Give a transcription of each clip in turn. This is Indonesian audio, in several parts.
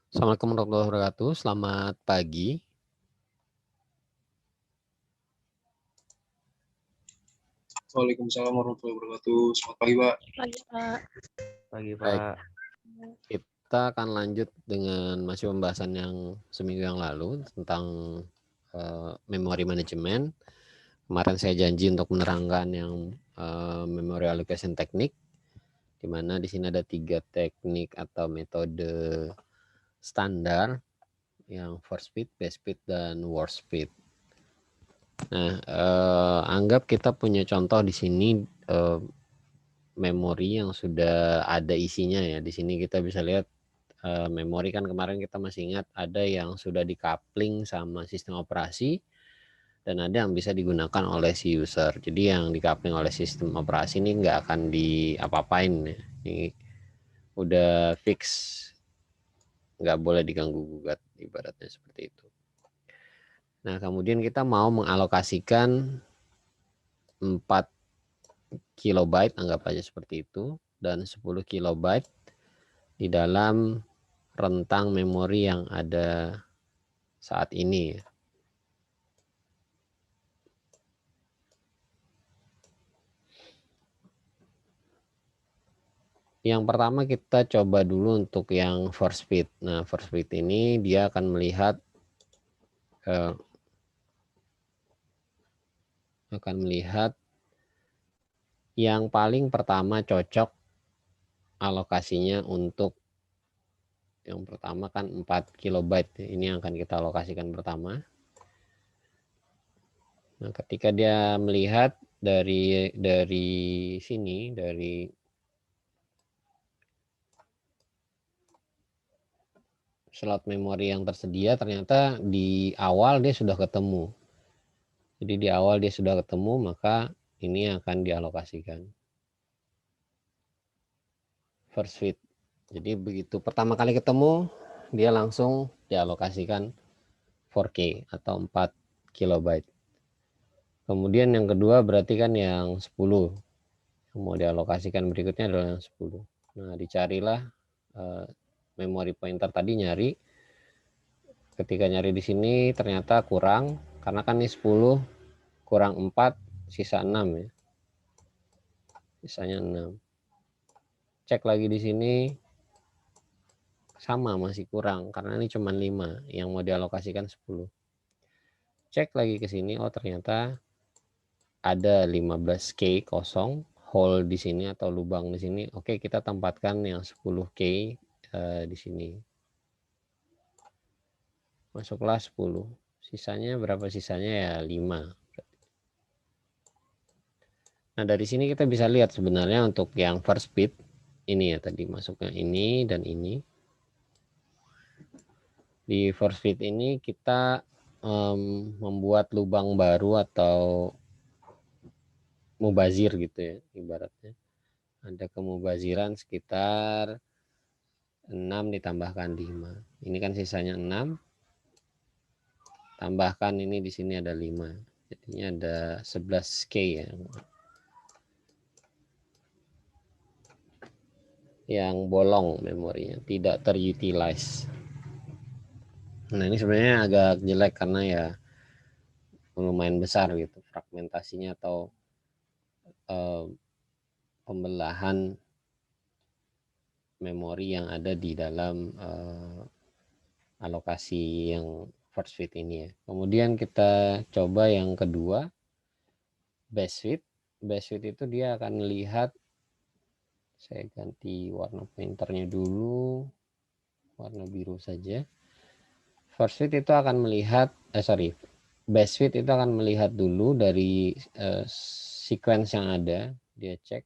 Assalamualaikum warahmatullahi wabarakatuh. Selamat pagi. Waalaikumsalam warahmatullahi wabarakatuh. Selamat pagi, Pak. Pagi, Pak. Pagi, Baik, Pak. kita akan lanjut dengan masih pembahasan yang seminggu yang lalu tentang memory management. Kemarin saya janji untuk menerangkan yang memory allocation teknik, di mana di sini ada 3 teknik atau metode standar yang first fit, best fit, dan worst fit. Nah, anggap kita punya contoh di sini memori yang sudah ada isinya ya. Di sini kita bisa lihat memori kan kemarin kita masih ingat ada yang sudah di-coupling sama sistem operasi dan ada yang bisa digunakan oleh si user. Jadi yang di-coupling oleh sistem operasi ini nggak akan diapa-apain ya. Ini udah fix, nggak boleh diganggu gugat, ibaratnya seperti itu. Nah, kemudian kita mau mengalokasikan 4 kilobyte, anggap aja seperti itu, dan 10 kilobyte di dalam rentang memori yang ada saat ini. Yang pertama kita coba dulu untuk yang first fit. Nah, first fit ini dia akan melihat yang paling pertama cocok alokasinya untuk yang pertama kan 4 kilobyte. Ini yang akan kita alokasikan pertama. Nah, ketika dia melihat dari sini, dari slot memori yang tersedia, ternyata di awal dia sudah ketemu. Jadi di awal dia sudah ketemu, maka ini akan dialokasikan first fit. Jadi begitu pertama kali ketemu, dia langsung dialokasikan 4K atau 4 kilobyte. Kemudian yang kedua berarti kan yang 10. Yang mau dialokasikan berikutnya adalah yang 10. Nah, dicarilah memori pointer tadi, nyari. Ketika nyari di sini ternyata kurang, karena kan ini 10 kurang 4, sisa 6 ya. Sisanya 6. Cek lagi di sini, sama masih kurang karena ini cuma 5 yang mau dialokasikan 10. Cek lagi ke sini, oh ternyata ada 15K kosong hole di sini atau lubang di sini. Oke, kita tempatkan yang 10K di sini. Masuklah 10. Sisanya berapa? Sisanya ya 5. Nah, dari sini kita bisa lihat sebenarnya untuk yang first bit ini ya, tadi masuknya ini dan ini. Di first fit ini kita membuat lubang baru atau mubazir gitu ya, ibaratnya. Ada kemubaziran sekitar 6 ditambahkan 5. Ini kan sisanya 6. Tambahkan ini di sini ada 5. Jadinya ada 11K ya. Yang bolong memorinya, tidak terutilize. Nah, ini sebenarnya agak jelek karena ya lumayan besar gitu fragmentasinya atau pembelahan memori yang ada di dalam alokasi yang first fit ini ya. Kemudian kita coba yang kedua, best fit. Best fit itu dia akan lihat, saya ganti warna pointernya dulu, warna biru saja. First fit itu akan melihat, best fit itu akan melihat dulu dari sequence yang ada, dia cek.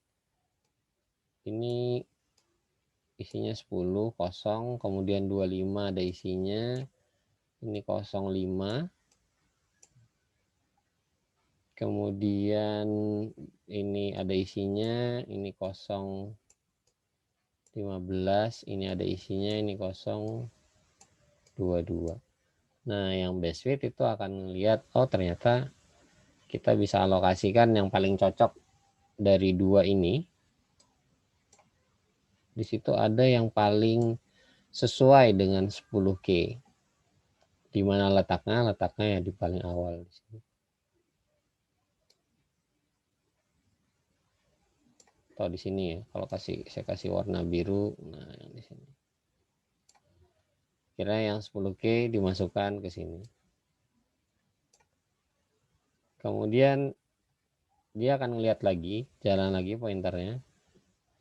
Ini isinya 10 kosong, kemudian 25 ada isinya, ini 05, kemudian ini ada isinya, ini 015, ini ada isinya, ini 022. Nah, yang best fit itu akan lihat, oh ternyata kita bisa alokasikan yang paling cocok dari dua ini. Di situ ada yang paling sesuai dengan 10K. Di mana letaknya? Letaknya ya di paling awal di sini. Atau di sini ya. Kalau saya kasih warna biru, nah yang di sini. Kira yang 10K dimasukkan ke sini. Kemudian dia akan lihat lagi, jalan lagi pointernya.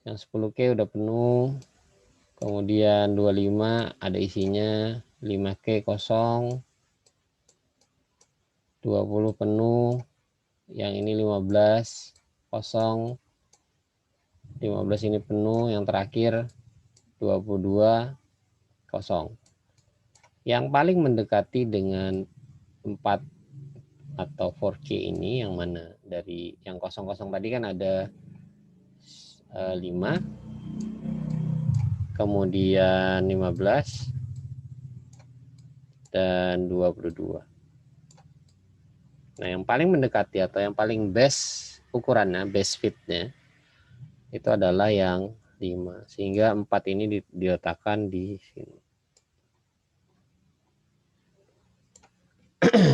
Yang 10K udah penuh. Kemudian 25 ada isinya, 5K kosong, 20 penuh, yang ini 15 kosong, 15 ini penuh, yang terakhir 22 kosong. Yang paling mendekati dengan 4 atau 4K ini yang mana? Dari yang kosong-kosong tadi kan ada 5, kemudian 15 dan 22. Nah, yang paling mendekati atau yang paling best ukurannya, best fitnya itu adalah yang 5. Sehingga 4 ini diletakkan di sini.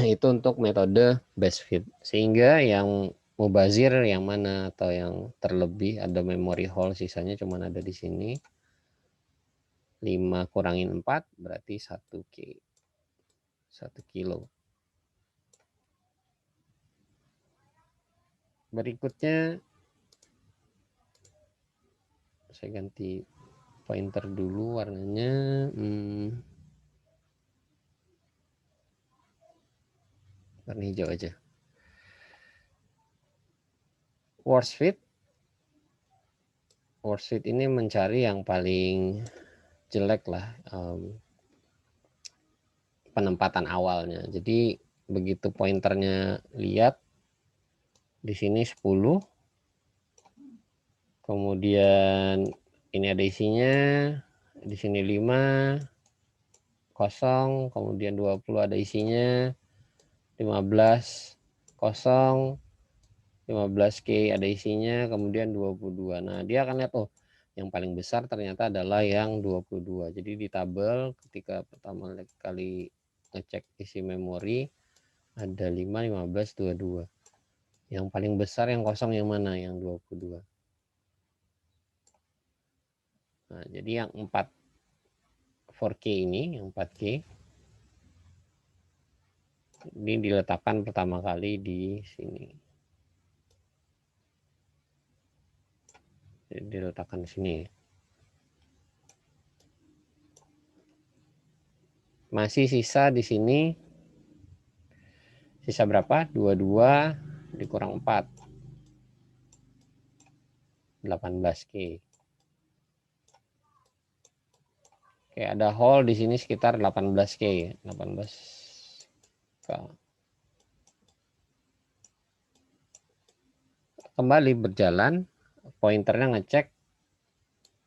Itu untuk metode best fit. Sehingga yang mubazir yang mana atau yang terlebih ada memory hole sisanya cuma ada di sini. 5 kurangin 4 berarti 1K. 1 kilo. Berikutnya saya ganti pointer dulu warnanya. Warna hijau aja. Worst fit. Worst fit ini mencari yang paling jelek lah penempatan awalnya. Jadi begitu pointernya lihat di sini 10, kemudian ini ada isinya, di sini 5 kosong, kemudian 20 ada isinya, 15 kosong, 15K ada isinya, kemudian 22. Nah, dia akan lihat oh, yang paling besar ternyata adalah yang 22. Jadi di tabel ketika pertama kali ngecek isi memori ada 5, 15, 22. Yang paling besar yang kosong yang mana? Yang 22. Nah, jadi yang 4K ini, yang 4K ini diletakkan pertama kali di sini. Jadi diletakkan di sini. Masih sisa di sini. Sisa berapa? 22 dikurang 4. 18K. Oke, ada hole di sini sekitar 18K. 18K. Kembali berjalan, pointernya ngecek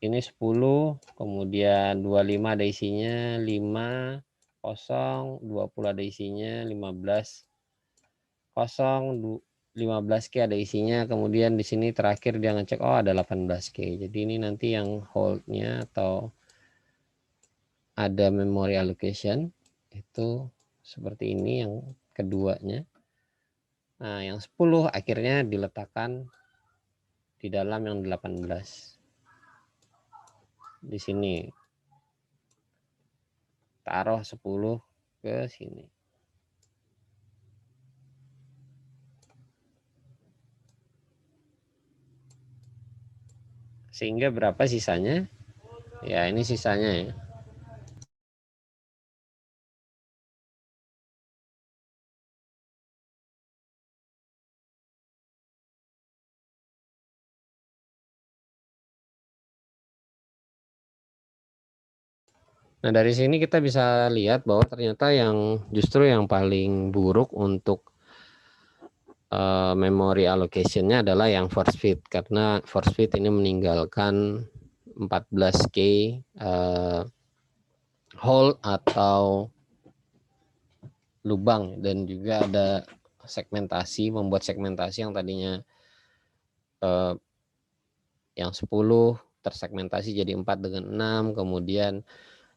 ini 10, kemudian 25 ada isinya, 5 kosong, 20 ada isinya, 15 kosong, 15K ada isinya, kemudian di sini terakhir dia ngecek oh ada 18K. Jadi ini nanti yang holdnya atau ada memory allocation itu seperti ini yang keduanya. Nah, yang 10 akhirnya diletakkan di dalam yang 18. Di sini. Taruh 10 ke sini. Sehingga berapa sisanya? Ya, ini sisanya ya. Nah, dari sini kita bisa lihat bahwa ternyata yang justru yang paling buruk untuk memory allocation-nya adalah yang force feed, karena force feed ini meninggalkan 14K hole atau lubang, dan juga ada segmentasi, membuat segmentasi yang tadinya yang 10 tersegmentasi jadi 4 dengan 6, kemudian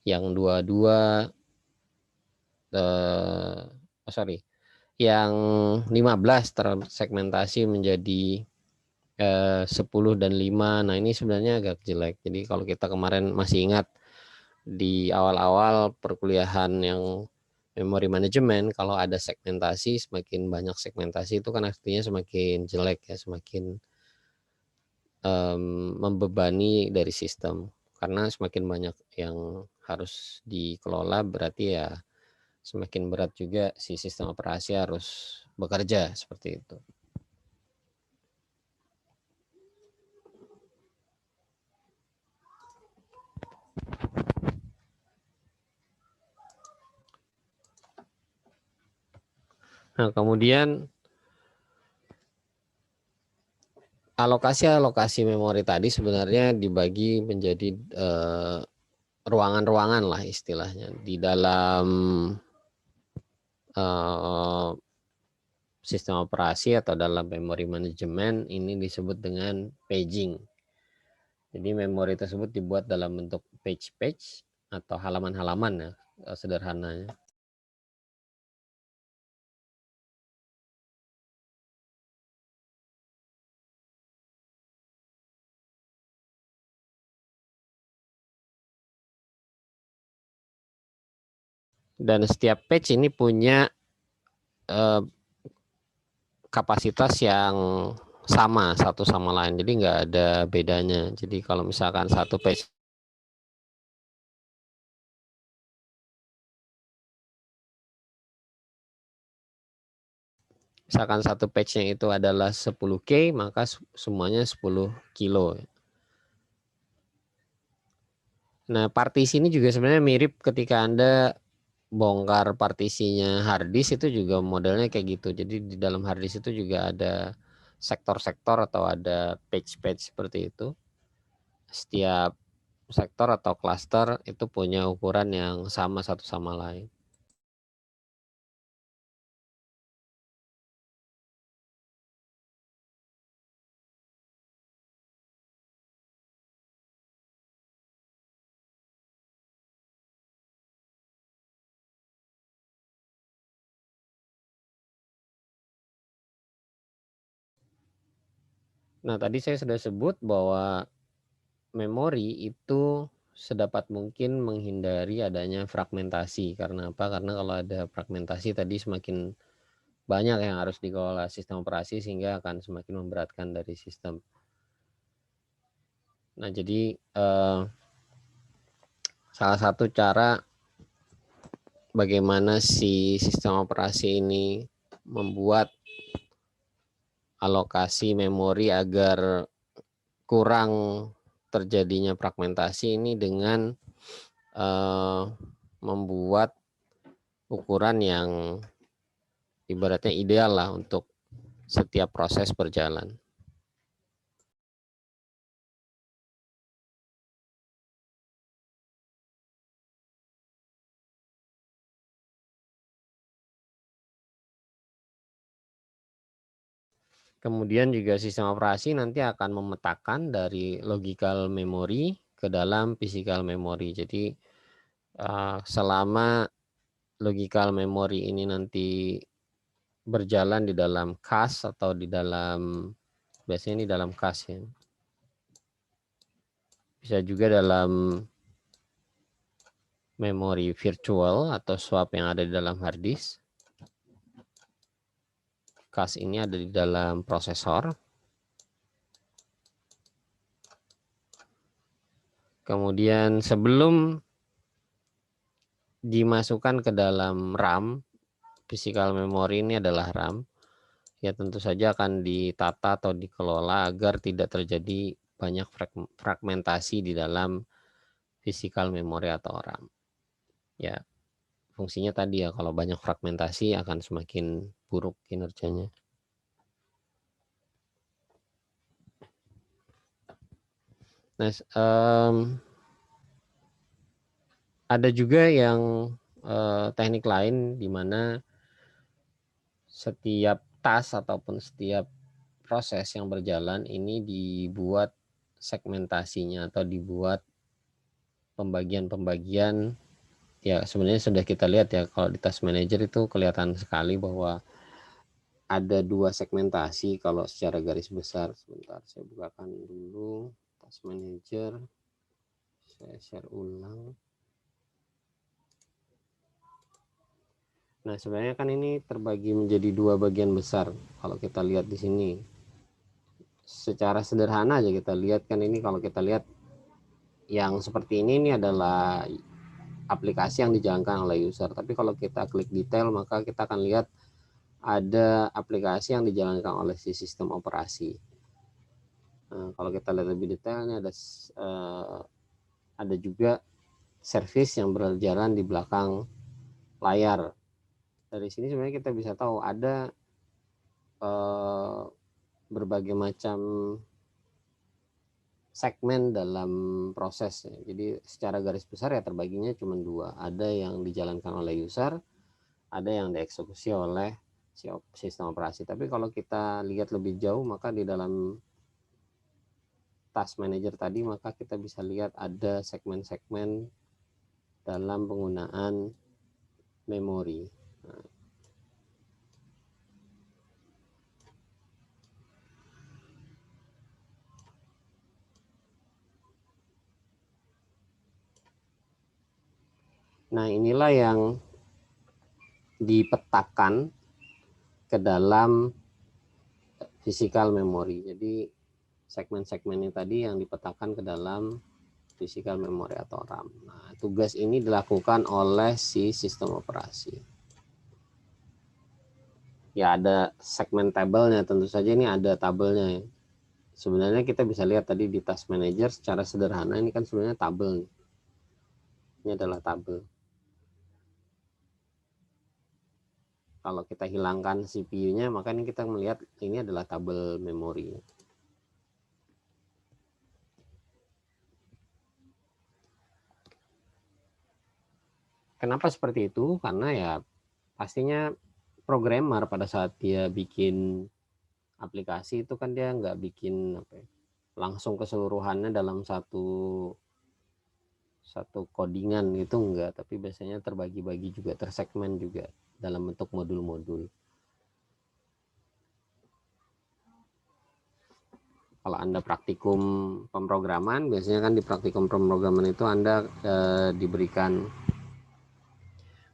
yang 22 yang 15 tersegmentasi menjadi 10 dan 5. Nah, ini sebenarnya agak jelek. Jadi kalau kita kemarin masih ingat di awal-awal perkuliahan yang memori manajemen, kalau ada segmentasi, semakin banyak segmentasi itu kan artinya semakin jelek ya, semakin membebani dari sistem. Karena semakin banyak yang harus dikelola, berarti ya semakin berat juga si sistem operasi harus bekerja seperti itu. Nah, kemudian alokasi memori tadi sebenarnya dibagi menjadi ruangan-ruangan lah istilahnya. Di dalam sistem operasi atau dalam memori manajemen ini disebut dengan paging. Jadi memori tersebut dibuat dalam bentuk page-page atau halaman-halaman ya, sederhananya. Dan setiap page ini punya kapasitas yang sama satu sama lain, jadi nggak ada bedanya. Jadi kalau misalkan satu page satu page-nya itu adalah 10K, maka semuanya 10 kilo. Nah, partisi ini juga sebenarnya mirip ketika Anda bongkar partisinya hard disk, itu juga modelnya kayak gitu. Jadi di dalam hard disk itu juga ada sektor-sektor atau ada page-page seperti itu. Setiap sektor atau klaster itu punya ukuran yang sama satu sama lain. Nah, tadi saya sudah sebut bahwa memori itu sedapat mungkin menghindari adanya fragmentasi. Karena apa? Karena kalau ada fragmentasi tadi semakin banyak yang harus dikelola sistem operasi sehingga akan semakin memberatkan dari sistem. Nah, jadi salah satu cara bagaimana si sistem operasi ini membuat alokasi memori agar kurang terjadinya fragmentasi ini dengan membuat ukuran yang ibaratnya ideal lah untuk setiap proses berjalan. Kemudian juga sistem operasi nanti akan memetakan dari logical memory ke dalam physical memory. Jadi selama logical memory ini nanti berjalan di dalam cache atau di dalam, biasanya ini dalam cache ya. Bisa juga dalam memori virtual atau swap yang ada di dalam hard disk. Cache ini ada di dalam prosesor. Kemudian sebelum dimasukkan ke dalam RAM, physical memory ini adalah RAM, ya tentu saja akan ditata atau dikelola agar tidak terjadi banyak fragmentasi di dalam physical memory atau RAM. Ya, fungsinya tadi ya, kalau banyak fragmentasi akan semakin buruk kinerjanya. Nah, ada juga yang teknik lain di mana setiap task ataupun setiap proses yang berjalan ini dibuat segmentasinya atau dibuat pembagian ya sebenarnya sudah kita lihat ya, kalau di Task Manager itu kelihatan sekali bahwa ada 2 segmentasi kalau secara garis besar. Sebentar saya bukakan dulu Task Manager, saya share ulang. Nah, sebenarnya kan ini terbagi menjadi 2 bagian besar. Kalau kita lihat di sini, secara sederhana aja kita lihat kan, ini kalau kita lihat yang seperti ini adalah aplikasi yang dijalankan oleh user. Tapi kalau kita klik detail, maka kita akan lihat ada aplikasi yang dijalankan oleh si sistem operasi. Nah, kalau kita lihat lebih detailnya, ada juga service yang berjalan di belakang layar. Dari sini sebenarnya kita bisa tahu ada berbagai macam segmen dalam proses. Jadi secara garis besar ya terbaginya cuma 2. Ada yang dijalankan oleh user, ada yang dieksekusi oleh sistem operasi. Tapi kalau kita lihat lebih jauh, maka di dalam Task Manager tadi, maka kita bisa lihat ada segmen-segmen dalam penggunaan memori. Nah, inilah yang dipetakan ke dalam physical memory. Jadi segmen-segmennya tadi yang dipetakan ke dalam physical memory atau RAM. Nah, tugas ini dilakukan oleh si sistem operasi. Ya, ada segmen tabelnya, tentu saja ini ada tabelnya. Sebenarnya kita bisa lihat tadi di Task Manager secara sederhana, ini kan sebenarnya tabel. Ini adalah tabel. Kalau kita hilangkan CPU-nya, maka ini kita melihat ini adalah tabel memori. Kenapa seperti itu? Karena ya pastinya programmer pada saat dia bikin aplikasi itu kan dia nggak bikin langsung keseluruhannya dalam satu codingan gitu, enggak, tapi biasanya terbagi-bagi juga, tersegmen juga dalam bentuk modul-modul. Kalau Anda praktikum pemrograman, biasanya kan di praktikum pemrograman itu Anda diberikan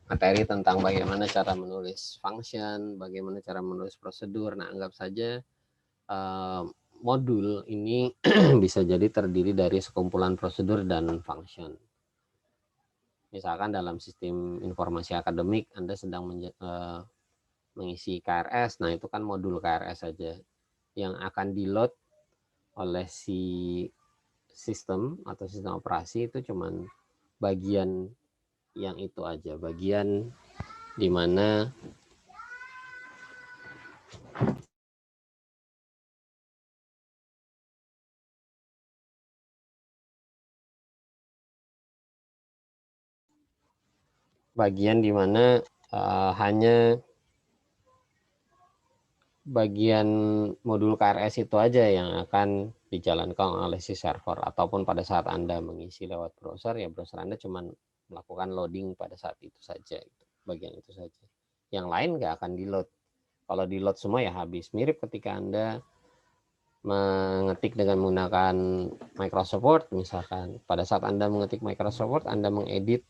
materi tentang bagaimana cara menulis function, bagaimana cara menulis prosedur. Nah, anggap saja modul ini bisa jadi terdiri dari sekumpulan prosedur dan function. Misalkan dalam sistem informasi akademik Anda sedang mengisi KRS, nah itu kan modul KRS saja yang akan di-load oleh si sistem atau sistem operasi, itu cuman bagian yang itu aja, bagian di mana hanya bagian modul KRS itu aja yang akan dijalankan oleh si server, ataupun pada saat Anda mengisi lewat browser, ya browser Anda cuma melakukan loading pada saat itu saja, bagian itu saja. Yang lain nggak akan di-load. Kalau di-load semua ya habis. Mirip ketika Anda mengetik dengan menggunakan Microsoft Word misalkan. Pada saat Anda mengetik Microsoft Word, Anda mengedit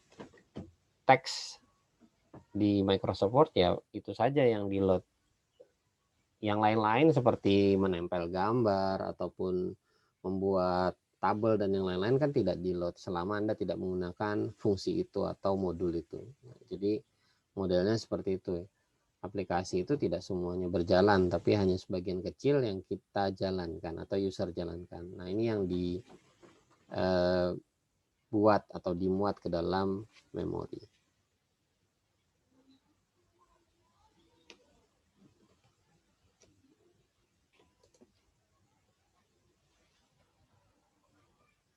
teks di Microsoft Word, ya itu saja yang di-load. Yang lain-lain seperti menempel gambar ataupun membuat tabel dan yang lain-lain kan tidak di-load selama Anda tidak menggunakan fungsi itu atau modul itu. Nah, jadi modelnya seperti itu. Aplikasi itu tidak semuanya berjalan, tapi hanya sebagian kecil yang kita jalankan atau user jalankan. Nah, ini yang dibuat atau dimuat ke dalam memori.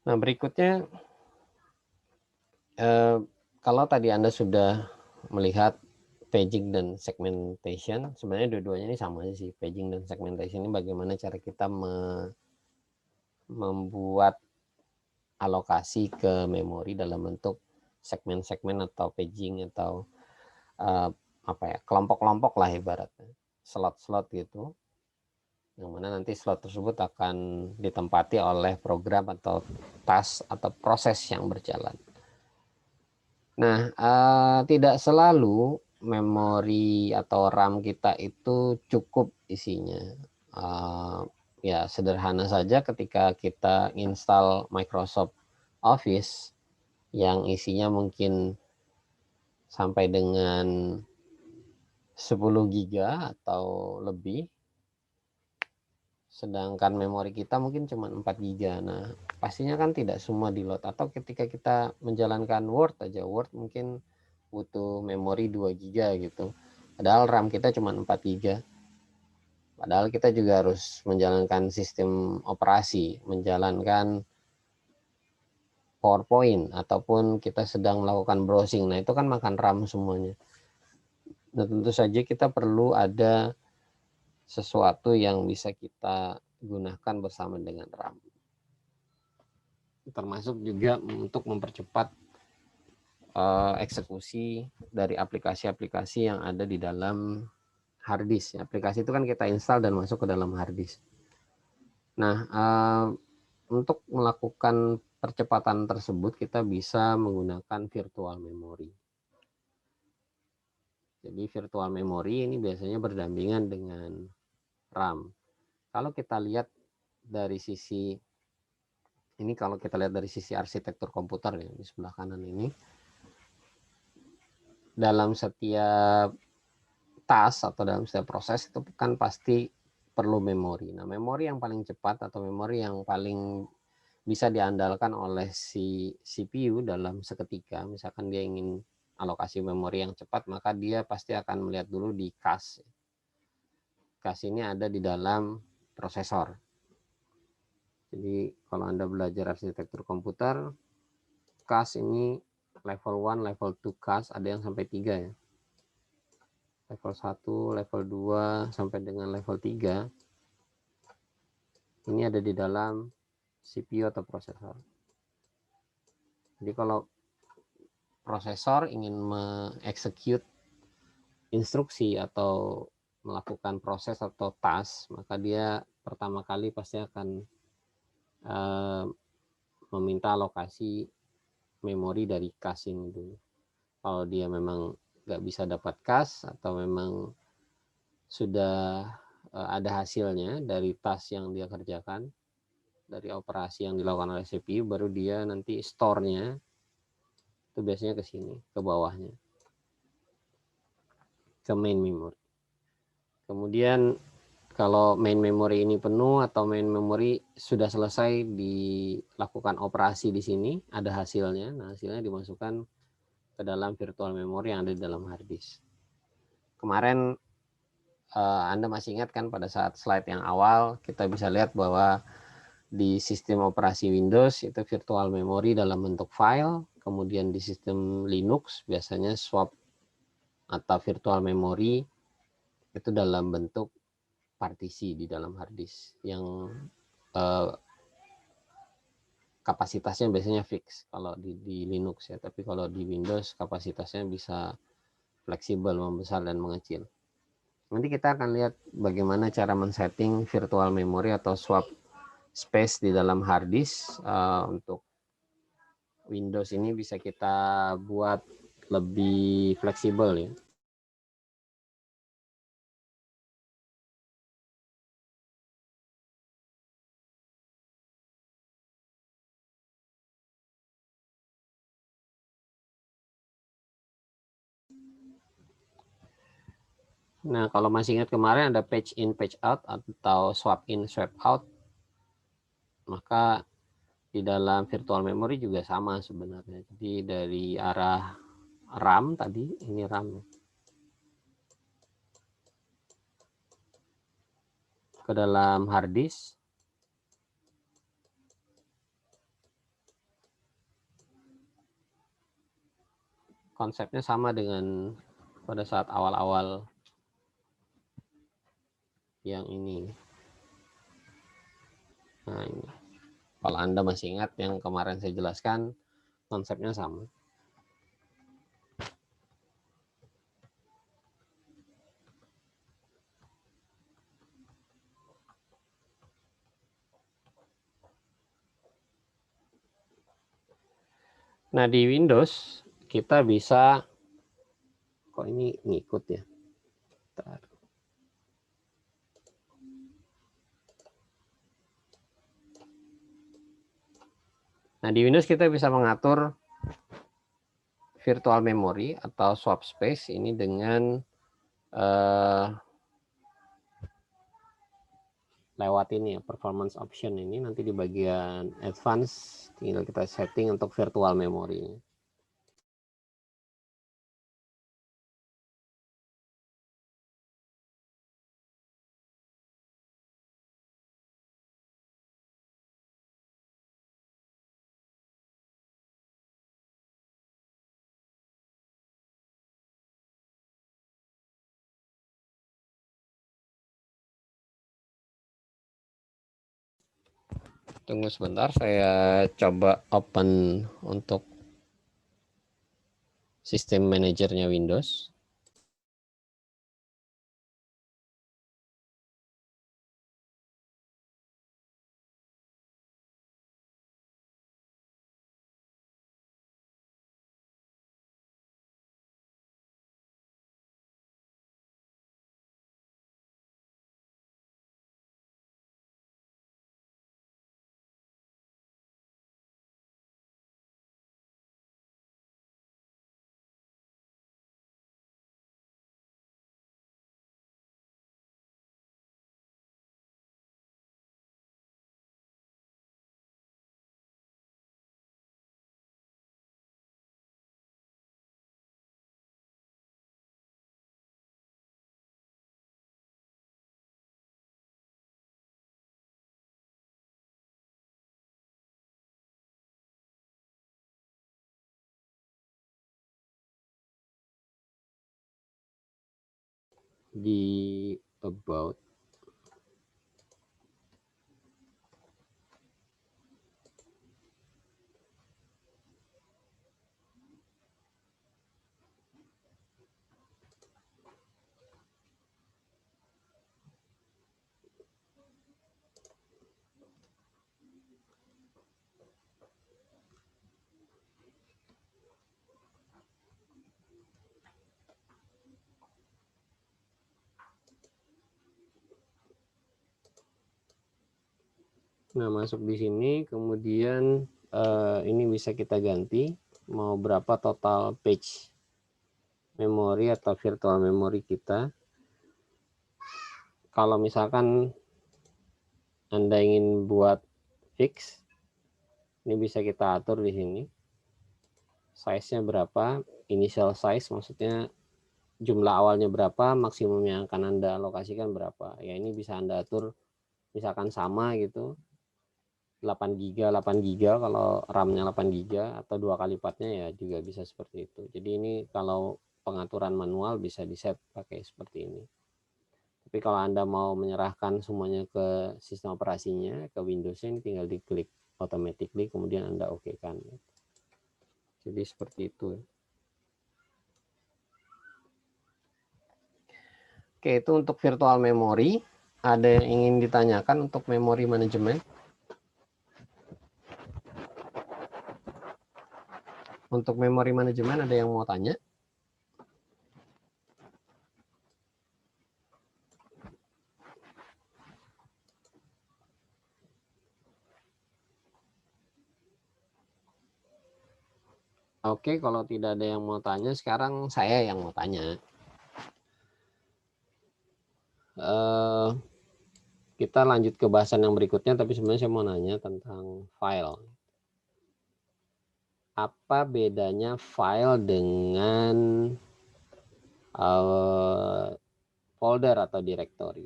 Nah, berikutnya, kalau tadi Anda sudah melihat paging dan segmentation, sebenarnya dua-duanya ini sama aja sih. Paging dan segmentation ini bagaimana cara kita membuat alokasi ke memori dalam bentuk segmen-segmen atau paging atau kelompok-kelompok lah ibaratnya, slot-slot gitu, yang mana nanti slot tersebut akan ditempati oleh program atau task atau proses yang berjalan. Nah, tidak selalu memori atau RAM kita itu cukup isinya. Ya sederhana saja ketika kita install Microsoft Office yang isinya mungkin sampai dengan 10 giga atau lebih, sedangkan memori kita mungkin cuma 4 giga. Nah, pastinya kan tidak semua di load. Atau ketika kita menjalankan Word aja, Word mungkin butuh memori 2 giga gitu. Padahal RAM kita cuma 4 giga. Padahal kita juga harus menjalankan sistem operasi, menjalankan PowerPoint, ataupun kita sedang melakukan browsing. Nah, itu kan makan RAM semuanya. Nah, tentu saja kita perlu ada sesuatu yang bisa kita gunakan bersama dengan RAM. Termasuk juga untuk mempercepat eksekusi dari aplikasi-aplikasi yang ada di dalam hard disk. Aplikasi itu kan kita install dan masuk ke dalam hard disk. Nah, untuk melakukan percepatan tersebut kita bisa menggunakan virtual memory. Jadi virtual memory ini biasanya berdampingan dengan RAM. Kalau kita lihat dari sisi ini, kalau kita lihat dari sisi arsitektur komputer ya, di sebelah kanan ini, dalam setiap task atau dalam setiap proses itu kan pasti perlu memori. Nah, memori yang paling cepat atau memori yang paling bisa diandalkan oleh si CPU dalam seketika, misalkan dia ingin alokasi memori yang cepat, maka dia pasti akan melihat dulu di cache. Cache ini ada di dalam prosesor. Jadi kalau Anda belajar arsitektur komputer, cache ini level 1, level 2 cache ada yang sampai 3 ya. Level 1, level 2 sampai dengan level 3 ini ada di dalam CPU atau prosesor. Jadi kalau prosesor ingin mengeksekut instruksi atau melakukan proses atau task, maka dia pertama kali pasti akan meminta alokasi memori dari cache ini dulu. Kalau dia memang nggak bisa dapat cache atau memang sudah ada hasilnya dari task yang dia kerjakan, dari operasi yang dilakukan oleh CPU, baru dia nanti store-nya itu biasanya ke sini, ke bawahnya, ke main memory. Kemudian kalau main memory ini penuh atau main memory sudah selesai dilakukan operasi di sini, ada hasilnya. Nah, hasilnya dimasukkan ke dalam virtual memory yang ada di dalam hard disk. Kemarin Anda masih ingat kan pada saat slide yang awal kita bisa lihat bahwa di sistem operasi Windows itu virtual memory dalam bentuk file, kemudian di sistem Linux biasanya swap atau virtual memory itu dalam bentuk partisi di dalam hard disk yang kapasitasnya biasanya fix kalau di Linux ya, tapi kalau di Windows kapasitasnya bisa fleksibel, membesar dan mengecil. Nanti kita akan lihat bagaimana cara men-setting virtual memory atau swap space di dalam hard disk. Untuk Windows ini bisa kita buat lebih fleksibel ya. Nah, kalau masih ingat kemarin ada page in, page out atau swap in, swap out, maka di dalam virtual memory juga sama sebenarnya. Jadi dari arah RAM tadi, ini RAM ke dalam hard disk, konsepnya sama dengan pada saat awal-awal yang ini. Nah, ini. Kalau Anda masih ingat yang kemarin saya jelaskan, konsepnya sama. Nah, di Windows kita bisa, kok ini ngikut ya. Bentar. Nah, di Windows kita bisa mengatur virtual memory atau swap space ini dengan lewat ini ya, performance option ini. Nanti di bagian advance tinggal kita setting untuk virtual memory. Tunggu sebentar, saya coba open untuk sistem manajernya Windows. Di about, nah masuk di sini, kemudian ini bisa kita ganti mau berapa total page memori atau virtual memory kita. Kalau misalkan Anda ingin buat fix, ini bisa kita atur di sini. Size-nya berapa, initial size maksudnya jumlah awalnya berapa, maksimum yang akan Anda alokasikan berapa. Ya ini bisa Anda atur misalkan sama gitu. 8 GB, 8 GB kalau RAM-nya 8 GB atau 2 kali lipatnya ya juga bisa seperti itu. Jadi ini kalau pengaturan manual bisa di-set pakai seperti ini. Tapi kalau Anda mau menyerahkan semuanya ke sistem operasinya, ke Windows ini tinggal diklik automatically kemudian Anda oke-kan. Jadi seperti itu. Oke, itu untuk virtual memory. Ada yang ingin ditanyakan untuk memory management? Untuk memory management ada yang mau tanya? Oke, kalau tidak ada yang mau tanya, sekarang saya yang mau tanya. Kita lanjut ke bahasan yang berikutnya, tapi sebenarnya saya mau nanya tentang file. Apa bedanya file dengan folder atau directory?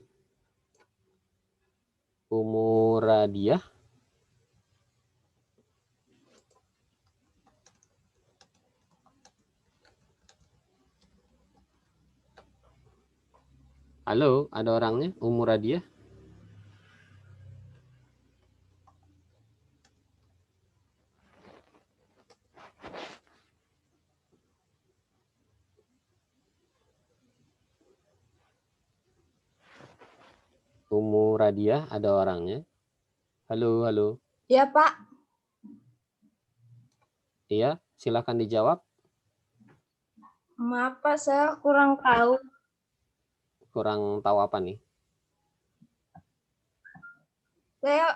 Umuradiah. Halo, ada orangnya? Umuradiah. Umu Radia, ada orangnya. Halo, halo. Ya, Pak. Iya, silakan dijawab. Maaf, Pak, saya kurang tahu. Kurang tahu apa nih? Saya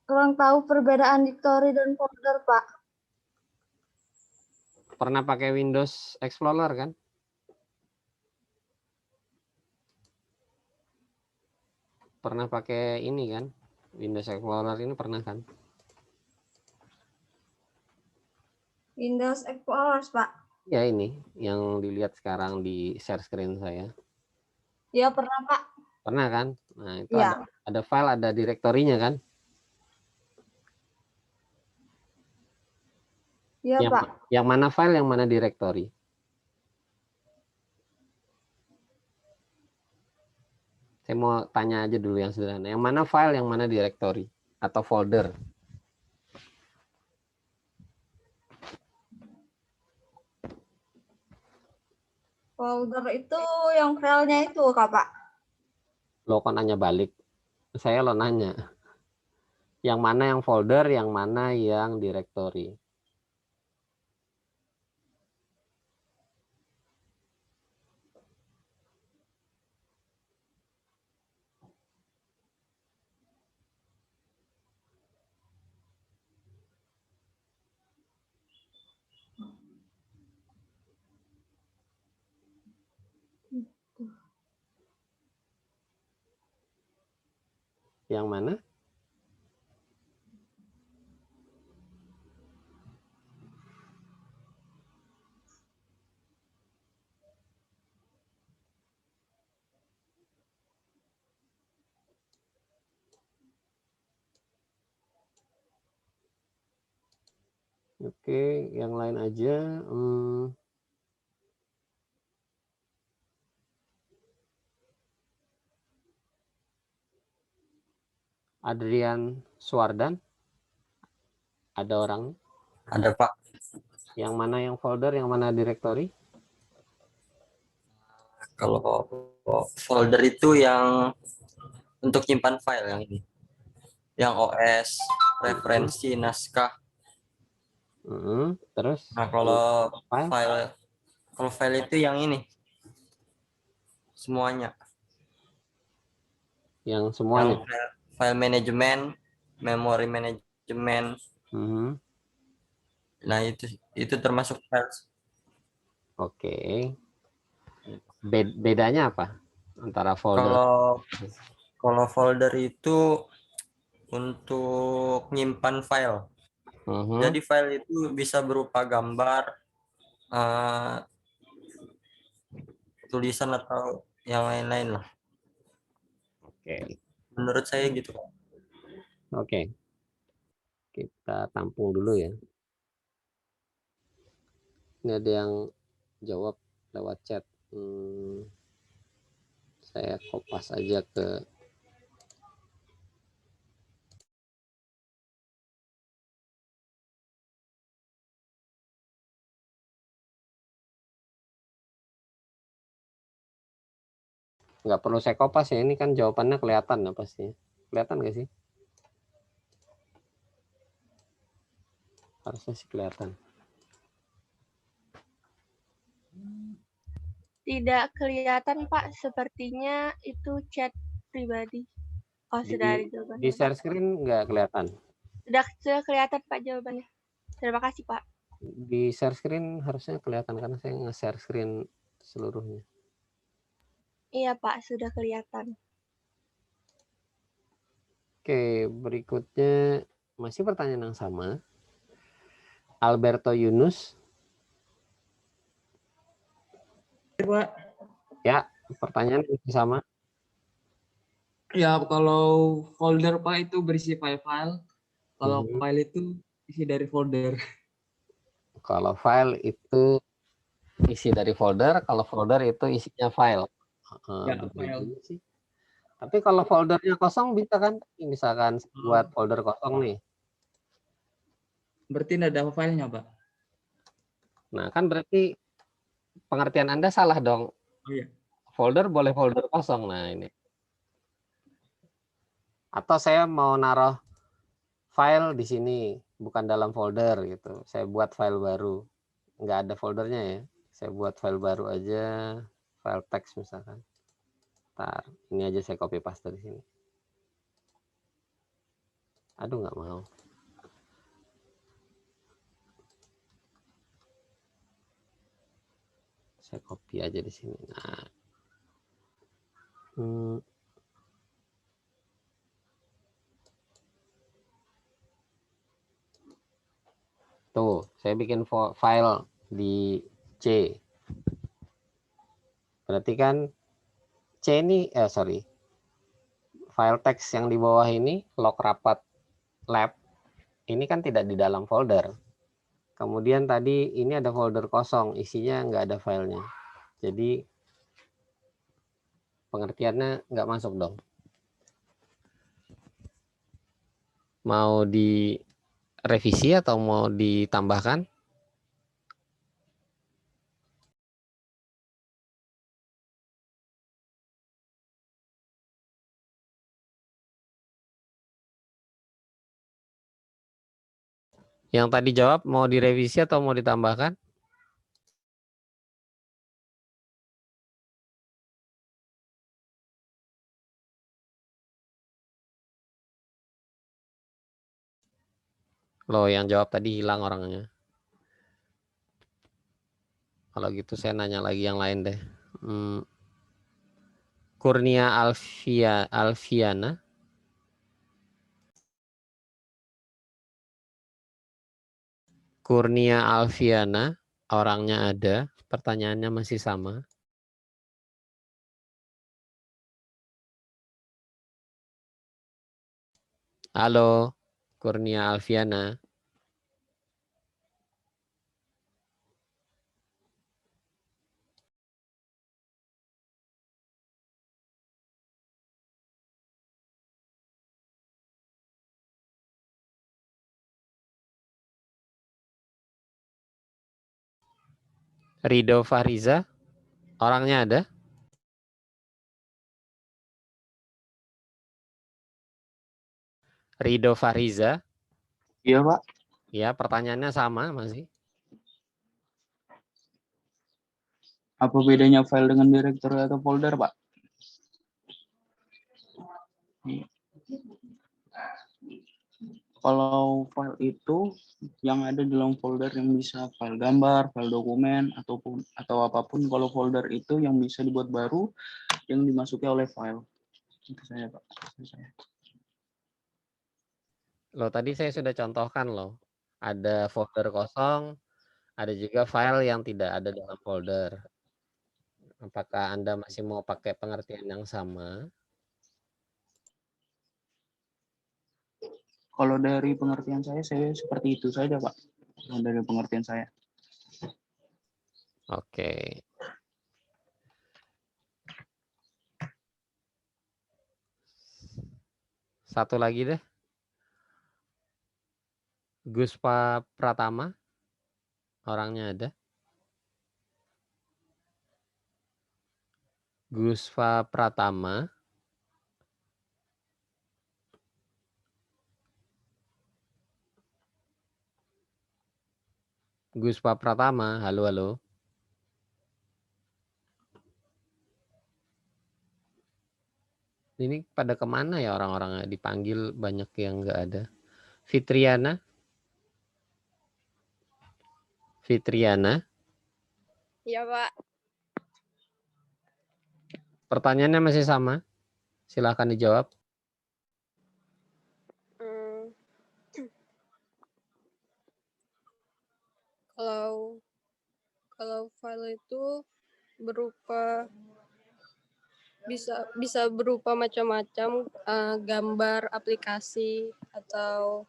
kurang tahu perbedaan directory dan folder, Pak. Pernah pakai Windows Explorer kan? Pernah pakai ini kan? Windows Explorer ini pernah kan? Windows Explorer, Pak. Ya ini yang dilihat sekarang di share screen saya. Ya, pernah, Pak. Pernah kan? Nah, itu Ya. ada file, ada direktorinya kan? Ya, Pak. Yang mana file, yang mana direktori? Saya mau tanya aja dulu yang sederhana. Yang mana file, yang mana direktori atau folder? Folder itu yang filenya itu, Kak, Pak. Lo kok nanya balik? Saya lo nanya. Yang mana yang folder, yang mana yang direktori? Yang mana? Oke, yang lain aja. Adrian Suardan, ada orang? Ada, Pak. Yang mana yang folder, yang mana direktori? Kalau folder itu yang untuk nyimpan file yang ini. Yang OS, referensi, naskah. Terus? Nah, kalau file? file itu yang ini. Semuanya. Yang semuanya? Yang file manajemen, memory manajemen. Nah, itu termasuk file. Oke. Bedanya apa antara folder? Kalau folder itu untuk nyimpan file. Jadi file itu bisa berupa gambar, tulisan atau yang lain-lain lah. Oke. Menurut saya gitu. Oke. Kita tampung dulu ya. Ini ada yang jawab lewat chat. Saya kopas aja ke nggak perlu saya kopas ya, ini kan jawabannya kelihatan ya pastinya. Kelihatan nggak sih? Harusnya sih kelihatan. Tidak kelihatan, Pak. Sepertinya itu chat pribadi. Oh, sudah ada jawabannya. Di share screen nggak kelihatan? Sudah kelihatan, Pak, jawabannya. Terima kasih, Pak. Di share screen harusnya kelihatan karena saya nge-share screen seluruhnya. Iya, Pak, sudah kelihatan. Oke, berikutnya masih pertanyaan yang sama. Alberto Yunus. Pak. Ya, pertanyaan masih sama. Ya, kalau folder Pak itu berisi file-file. Kalau file itu isi dari folder. Kalau file itu isi dari folder, kalau folder itu isinya file. Ya, file. Sih. Tapi kalau foldernya kosong bisa kan? Misalkan buat folder kosong nih. Berarti tidak ada filenya, Pak? Nah, kan berarti pengertian Anda salah dong. Oh iya. Folder boleh folder kosong. Nah, ini. Atau saya mau naruh file di sini, bukan dalam folder gitu. Saya buat file baru. Nggak ada foldernya ya. Saya buat file baru aja, file teks misalkan. Ntar, ini aja saya copy paste di sini. Aduh, nggak mau. Saya copy aja di sini. Nah. Tuh, saya bikin file di C. Berarti kan C ini, file teks yang di bawah ini, log rapat lab, ini kan tidak di dalam folder. Kemudian tadi ini ada folder kosong, isinya nggak ada filenya. Jadi pengertiannya nggak masuk dong. Mau direvisi atau mau ditambahkan? Yang tadi jawab mau direvisi atau mau ditambahkan? Loh, yang jawab tadi hilang orangnya. Kalau gitu saya nanya lagi yang lain deh. Kurnia Alfiana. Kurnia Alfiana, orangnya ada, pertanyaannya masih sama. Halo, Kurnia Alfiana. Rido Fahriza, orangnya ada? Rido Fahriza. Iya, Pak. Ya, pertanyaannya sama masih. Apa bedanya file dengan directory atau folder, Pak? Kalau file itu yang ada dalam folder yang bisa file gambar, file dokumen, atau apapun. Kalau folder itu yang bisa dibuat baru, yang dimasuki oleh file. Itu saya, Pak. Loh, tadi saya sudah contohkan loh. Ada folder kosong, ada juga file yang tidak ada dalam folder. Apakah Anda masih mau pakai pengertian yang sama? Kalau dari pengertian saya seperti itu saja, Pak. Dari pengertian saya. Oke. Satu lagi deh. Guspa Pratama, orangnya ada. Guspa Pratama. Guspa Pratama, halo halo. Ini pada kemana ya orang-orangnya? Dipanggil banyak yang nggak ada. Fitriana. Fitriana. Iya, Pak. Pertanyaannya masih sama. Silahkan dijawab. Kalau file itu berupa bisa berupa macam-macam, gambar aplikasi atau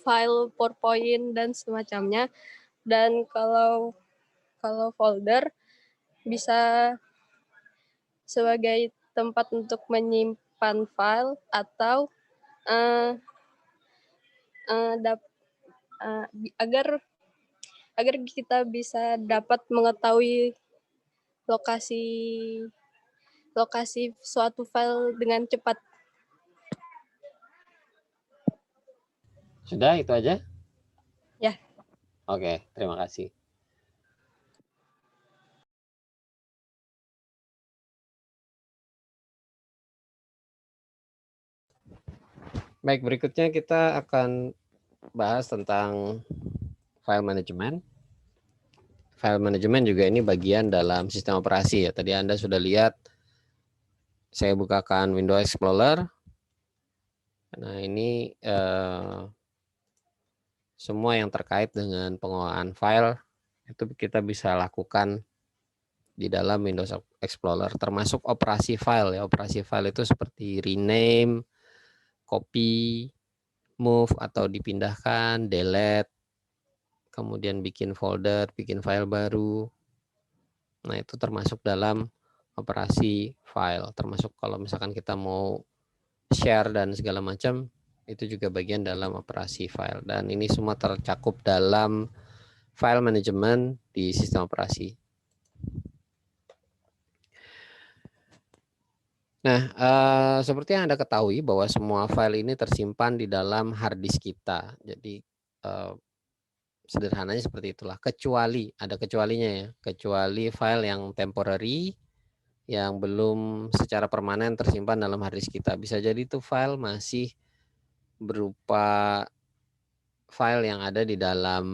file PowerPoint dan semacamnya. Dan kalau folder bisa sebagai tempat untuk menyimpan file atau agar kita bisa dapat mengetahui lokasi lokasi suatu file dengan cepat. Sudah itu aja? Ya. Oke, terima kasih. Baik, berikutnya kita akan bahas tentang file management. File management juga ini bagian dalam sistem operasi ya. Tadi Anda sudah lihat saya bukakan Windows Explorer. Nah, ini semua yang terkait dengan pengelolaan file itu kita bisa lakukan di dalam Windows Explorer, termasuk operasi file ya. Operasi file itu seperti rename, copy, move atau dipindahkan, delete, kemudian bikin folder, bikin file baru. Nah, itu termasuk dalam operasi file, termasuk kalau misalkan kita mau share dan segala macam, itu juga bagian dalam operasi file. Dan ini semua tercakup dalam file management di sistem operasi. Nah, seperti yang Anda ketahui bahwa semua file ini tersimpan di dalam hard disk kita. Jadi sederhananya seperti itulah. Kecuali, ada kecualinya ya, kecuali file yang temporary, yang belum secara permanen tersimpan dalam hard disk kita. Bisa jadi itu file masih berupa file yang ada di dalam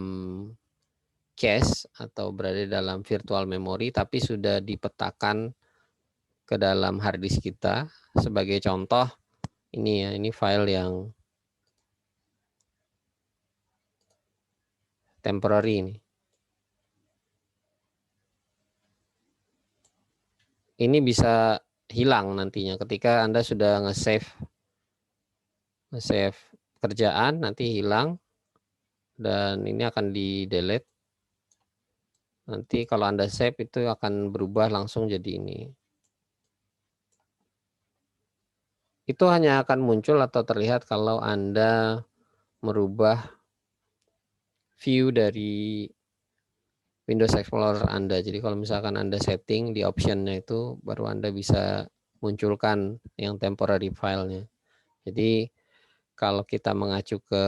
cache atau berada di dalam virtual memory, tapi sudah dipetakan ke dalam hard disk kita. Sebagai contoh, ini ya, ini file yang temporary ini. Ini bisa hilang nantinya ketika Anda sudah nge-save kerjaan, nanti hilang dan ini akan di-delete. Nanti kalau Anda save itu akan berubah langsung jadi ini. Itu hanya akan muncul atau terlihat kalau Anda merubah view dari Windows Explorer Anda. Jadi kalau misalkan Anda setting di optionnya itu, baru Anda bisa munculkan yang temporary filenya. Jadi kalau kita mengacu ke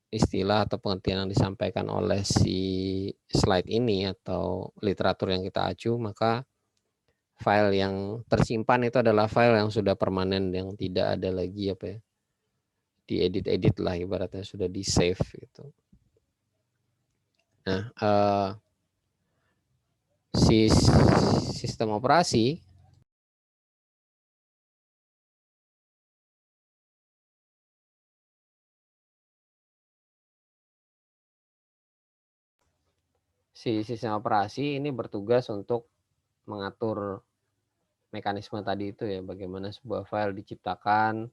istilah atau pengertian yang disampaikan oleh si slide ini atau literatur yang kita acu, maka file yang tersimpan itu adalah file yang sudah permanen, yang tidak ada lagi apa ya, diedit-edit lah ibaratnya, sudah di save gitu. Nah, si sistem operasi ini bertugas untuk mengatur mekanisme tadi itu ya, bagaimana sebuah file diciptakan,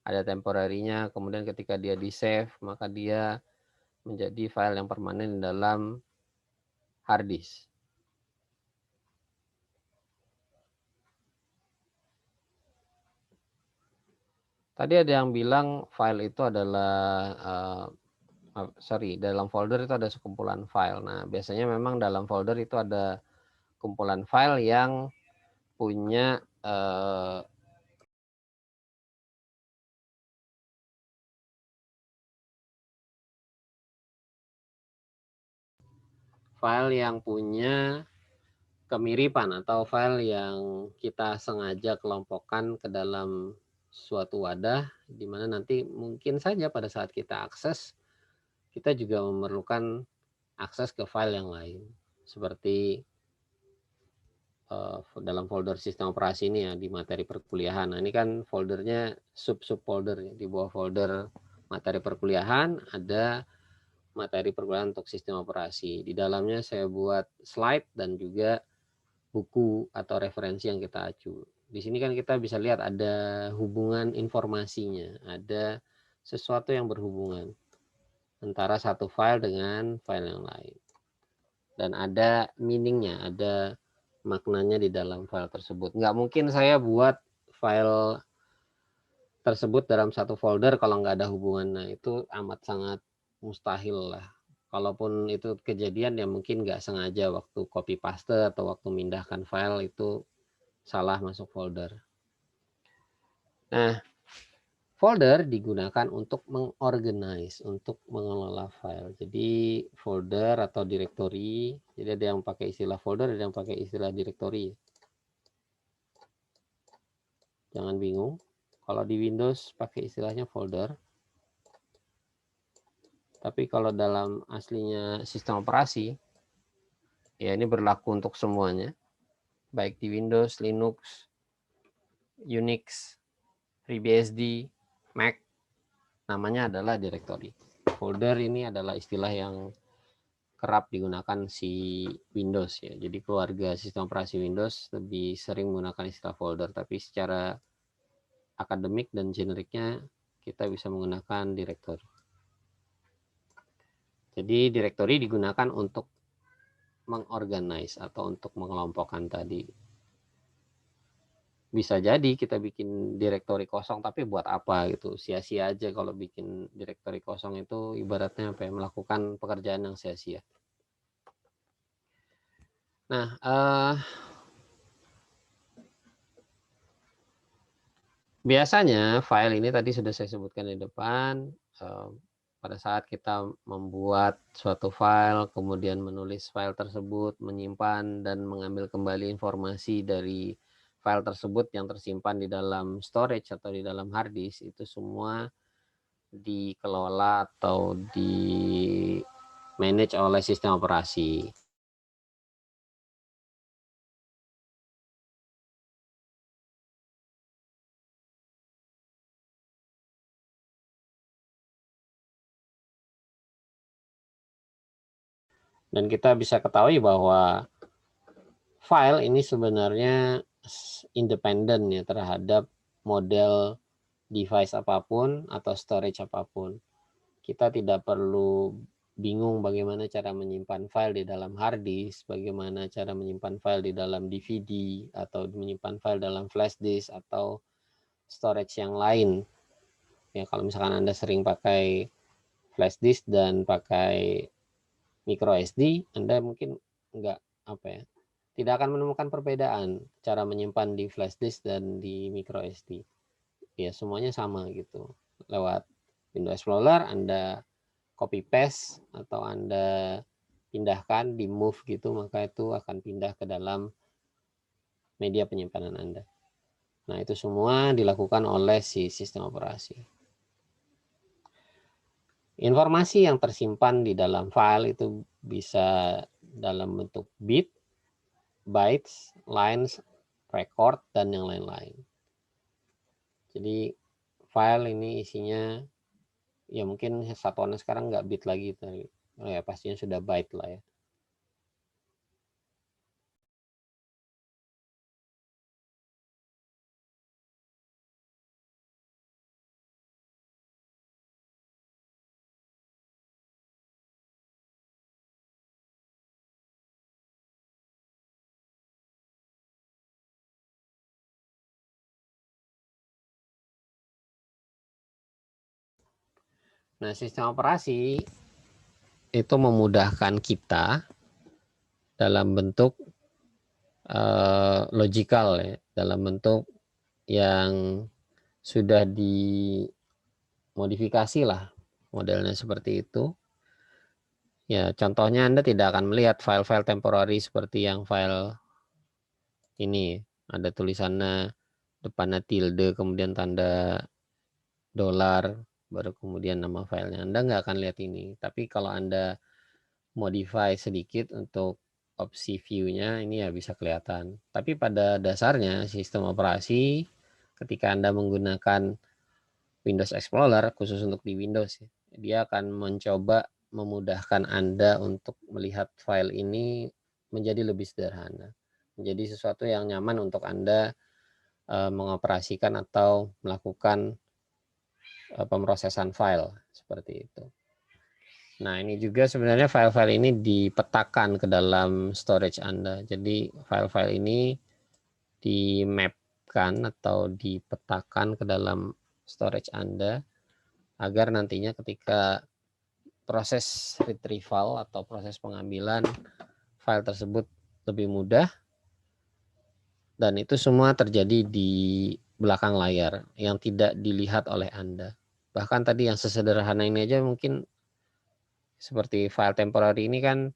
ada temporary-nya, kemudian ketika dia di save maka dia menjadi file yang permanen dalam hard disk. Tadi ada yang bilang file itu adalah dalam folder itu ada sekumpulan file. Nah, biasanya memang dalam folder itu ada kumpulan file yang punya kemiripan atau file yang kita sengaja kelompokkan ke dalam suatu wadah, di mana nanti mungkin saja pada saat kita akses, kita juga memerlukan akses ke file yang lain. Seperti dalam folder sistem operasi ini ya, di materi perkuliahan. Nah, ini kan foldernya sub-folder ya. Di bawah folder materi perkuliahan ada materi perkuliahan untuk sistem operasi. Di dalamnya saya buat slide dan juga buku atau referensi yang kita acu. Di sini kan kita bisa lihat ada hubungan informasinya, ada sesuatu yang berhubungan antara satu file dengan file yang lain. Dan ada meaningnya, ada maknanya di dalam file tersebut. Nggak mungkin saya buat file tersebut dalam satu folder kalau nggak ada hubungannya. Itu amat sangat mustahil lah. Kalaupun itu kejadian ya mungkin nggak sengaja waktu copy paste atau waktu memindahkan file, itu salah masuk folder. Nah, folder digunakan untuk mengorganize, untuk mengelola file. Jadi folder atau directory, jadi ada yang pakai istilah folder, ada yang pakai istilah directory. Jangan bingung, kalau di Windows pakai istilahnya folder. Tapi kalau dalam aslinya sistem operasi, ya ini berlaku untuk semuanya, baik di Windows, Linux, Unix, FreeBSD, Mac, namanya adalah directory. Folder ini adalah istilah yang kerap digunakan si Windows ya. Jadi keluarga sistem operasi Windows lebih sering menggunakan istilah folder, tapi secara akademik dan generiknya kita bisa menggunakan directory. Jadi directory digunakan untuk mengorganize atau untuk mengelompokkan tadi. Bisa jadi kita bikin directory kosong, tapi buat apa gitu, sia-sia aja kalau bikin directory kosong itu ibaratnya apa ya, melakukan pekerjaan yang sia-sia. Nah, biasanya file ini tadi sudah saya sebutkan di depan, pada saat kita membuat suatu file, kemudian menulis file tersebut, menyimpan dan mengambil kembali informasi dari file tersebut yang tersimpan di dalam storage atau di dalam hard disk, itu semua dikelola atau di manage oleh sistem operasi. Dan kita bisa ketahui bahwa file ini sebenarnya independen ya terhadap model device apapun atau storage apapun. Kita tidak perlu bingung bagaimana cara menyimpan file di dalam hard disk, bagaimana cara menyimpan file di dalam DVD, atau menyimpan file dalam flash disk atau storage yang lain. Ya, kalau misalkan Anda sering pakai flash disk dan pakai micro SD, Anda mungkin enggak tidak akan menemukan perbedaan cara menyimpan di flash disk dan di micro SD. Ya, semuanya sama gitu. Lewat Windows Explorer Anda copy paste atau Anda pindahkan di move gitu, maka itu akan pindah ke dalam media penyimpanan Anda. Nah, itu semua dilakukan oleh si sistem operasi. Informasi yang tersimpan di dalam file itu bisa dalam bentuk bit, bytes, lines, record, dan yang lain-lain. Jadi file ini isinya ya mungkin satuannya sekarang nggak bit lagi, ya pastinya sudah byte lah ya. Nah, sistem operasi itu memudahkan kita dalam bentuk logikal ya, dalam bentuk yang sudah dimodifikasi lah modelnya seperti itu. Ya, contohnya Anda tidak akan melihat file-file temporary seperti yang file ini. Ada tulisannya depannya tilde, kemudian tanda dolar, baru kemudian nama filenya. Anda nggak akan lihat ini. Tapi kalau Anda modify sedikit untuk opsi view-nya, ini ya bisa kelihatan. Tapi pada dasarnya sistem operasi ketika Anda menggunakan Windows Explorer, khusus untuk di Windows, dia akan mencoba memudahkan Anda untuk melihat file ini menjadi lebih sederhana. Menjadi sesuatu yang nyaman untuk Anda mengoperasikan atau melakukan pemrosesan file seperti itu. Nah, ini juga sebenarnya file-file ini dipetakan ke dalam storage Anda. Jadi file-file ini di-mapkan atau dipetakan ke dalam storage Anda agar nantinya ketika proses retrieval atau proses pengambilan file tersebut lebih mudah Dan itu semua terjadi di belakang layar yang tidak dilihat oleh Anda. Bahkan tadi yang sesederhana ini aja mungkin seperti file temporary ini kan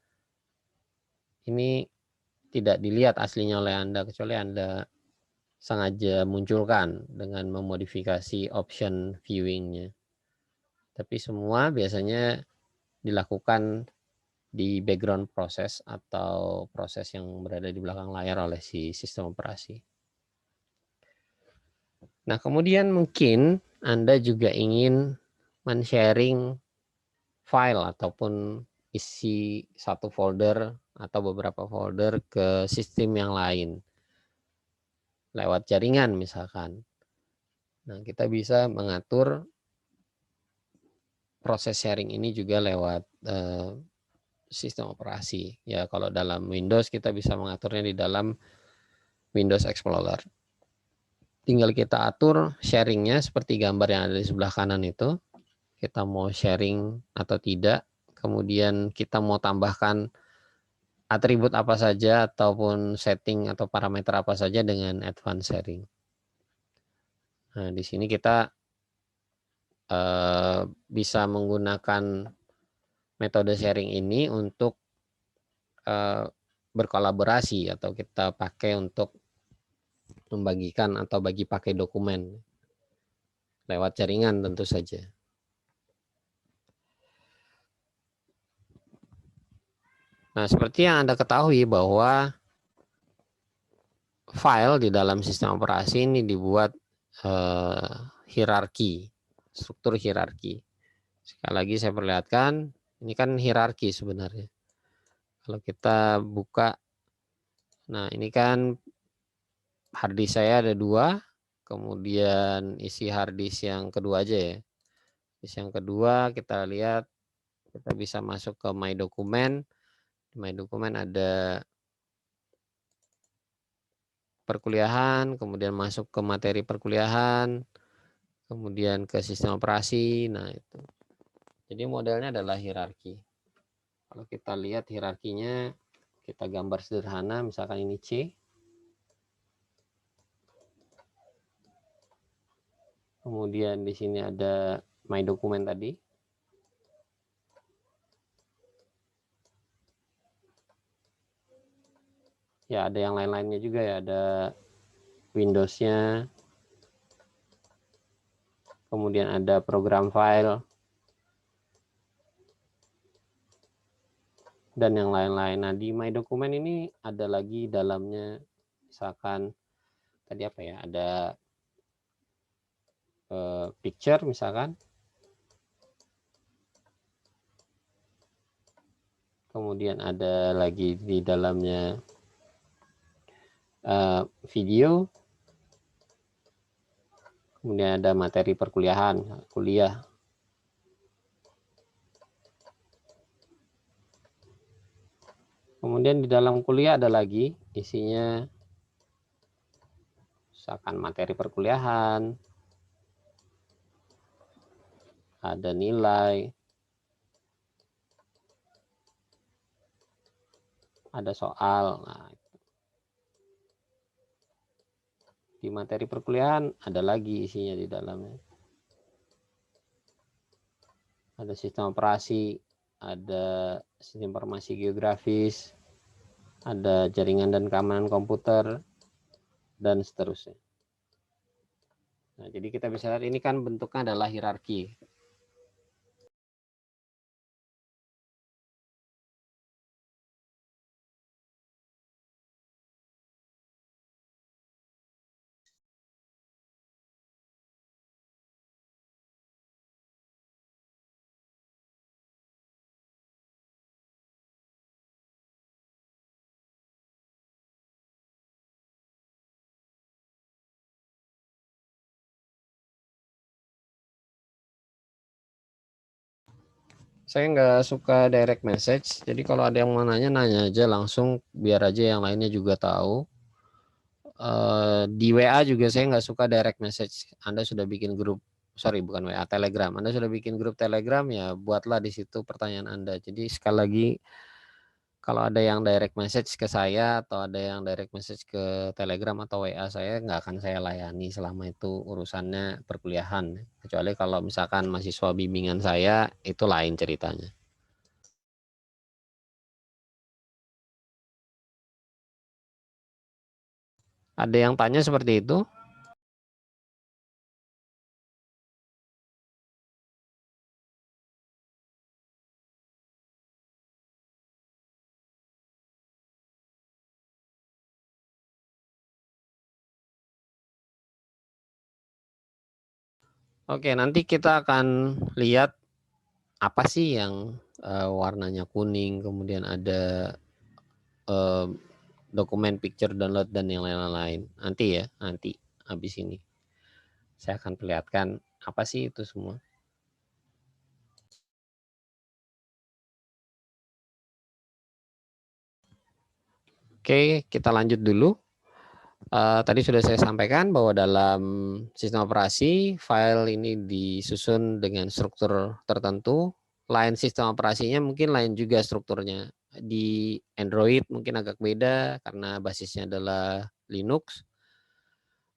ini tidak dilihat aslinya oleh Anda kecuali Anda sengaja munculkan dengan memodifikasi option viewingnya. Tapi semua biasanya dilakukan di background proses atau proses yang berada di belakang layar oleh si sistem operasi. Nah, kemudian mungkin Anda juga ingin men-sharing file ataupun isi satu folder atau beberapa folder ke sistem yang lain lewat jaringan misalkan. Nah, kita bisa mengatur proses sharing ini juga lewat sistem operasi. Ya, kalau dalam Windows kita bisa mengaturnya di dalam Windows Explorer. Tinggal kita atur sharingnya seperti gambar yang ada di sebelah kanan itu. Kita mau sharing atau tidak. Kemudian kita mau tambahkan atribut apa saja ataupun setting atau parameter apa saja dengan advanced sharing. Nah, di sini kita bisa menggunakan metode sharing ini untuk berkolaborasi atau kita pakai untuk membagikan atau bagi pakai dokumen lewat jaringan tentu saja. Nah, seperti yang Anda ketahui bahwa file di dalam sistem operasi ini dibuat hierarki, struktur hierarki. Sekali lagi saya perlihatkan, ini kan hierarki sebenarnya. Kalau kita buka, nah ini kan hard disk saya ada 2, kemudian isi hard disk yang kedua aja ya. Disk yang kedua kita lihat, kita bisa masuk ke My Document. Di My Document ada perkuliahan, kemudian masuk ke materi perkuliahan, kemudian ke sistem operasi. Nah itu. Jadi modelnya adalah hierarki. Kalau kita lihat hierarkinya, kita gambar sederhana, misalkan ini C. Kemudian di sini ada My Document tadi. Ya, ada yang lain-lainnya juga ya, ada Windows-nya. Kemudian ada program file. Dan yang lain-lain. Nah, di My Document ini ada lagi dalamnya, misalkan tadi apa ya, ada picture misalkan. Kemudian ada lagi di dalamnya video. Kemudian ada materi perkuliahan, kuliah. Kemudian di dalam kuliah ada lagi isinya misalkan materi perkuliahan, ada nilai, ada soal. Nah, di materi perkuliahan ada lagi isinya di dalamnya. Ada sistem operasi, ada sistem informasi geografis, ada jaringan dan keamanan komputer, dan seterusnya. Nah, jadi kita bisa lihat ini kan bentuknya adalah hierarki. Saya nggak suka direct message, jadi kalau ada yang mau nanya aja langsung, biar aja yang lainnya juga tahu. Di WA juga saya nggak suka direct message. Anda sudah bikin grup, bukan WA, Telegram. Anda sudah bikin grup Telegram, ya buatlah di situ pertanyaan Anda. Jadi sekali lagi Kalau ada yang direct message ke saya atau ada yang direct message ke Telegram atau WA saya, nggak akan saya layani selama itu urusannya perkuliahan. Kecuali kalau misalkan mahasiswa bimbingan saya, itu lain ceritanya. Ada yang tanya seperti itu? Oke, nanti kita akan lihat apa sih yang warnanya kuning, kemudian ada dokumen picture download dan yang lain-lain. Nanti ya, nanti habis ini saya akan perlihatkan apa sih itu semua. Oke, kita lanjut dulu. Tadi sudah saya sampaikan bahwa dalam sistem operasi file ini disusun dengan struktur tertentu. Lain sistem operasinya mungkin lain juga strukturnya. Di Android mungkin agak beda karena basisnya adalah Linux.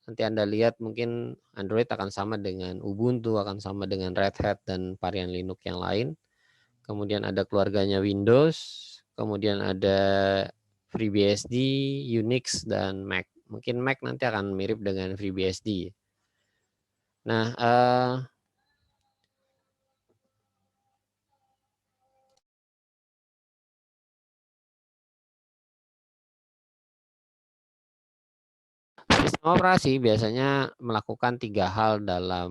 Nanti Anda lihat mungkin Android akan sama dengan Ubuntu, akan sama dengan Red Hat dan varian Linux yang lain. Kemudian ada keluarganya Windows, kemudian ada FreeBSD, Unix, dan Mac. Mungkin Mac nanti akan mirip dengan FreeBSD. Nah, sistem operasi biasanya melakukan 3 hal dalam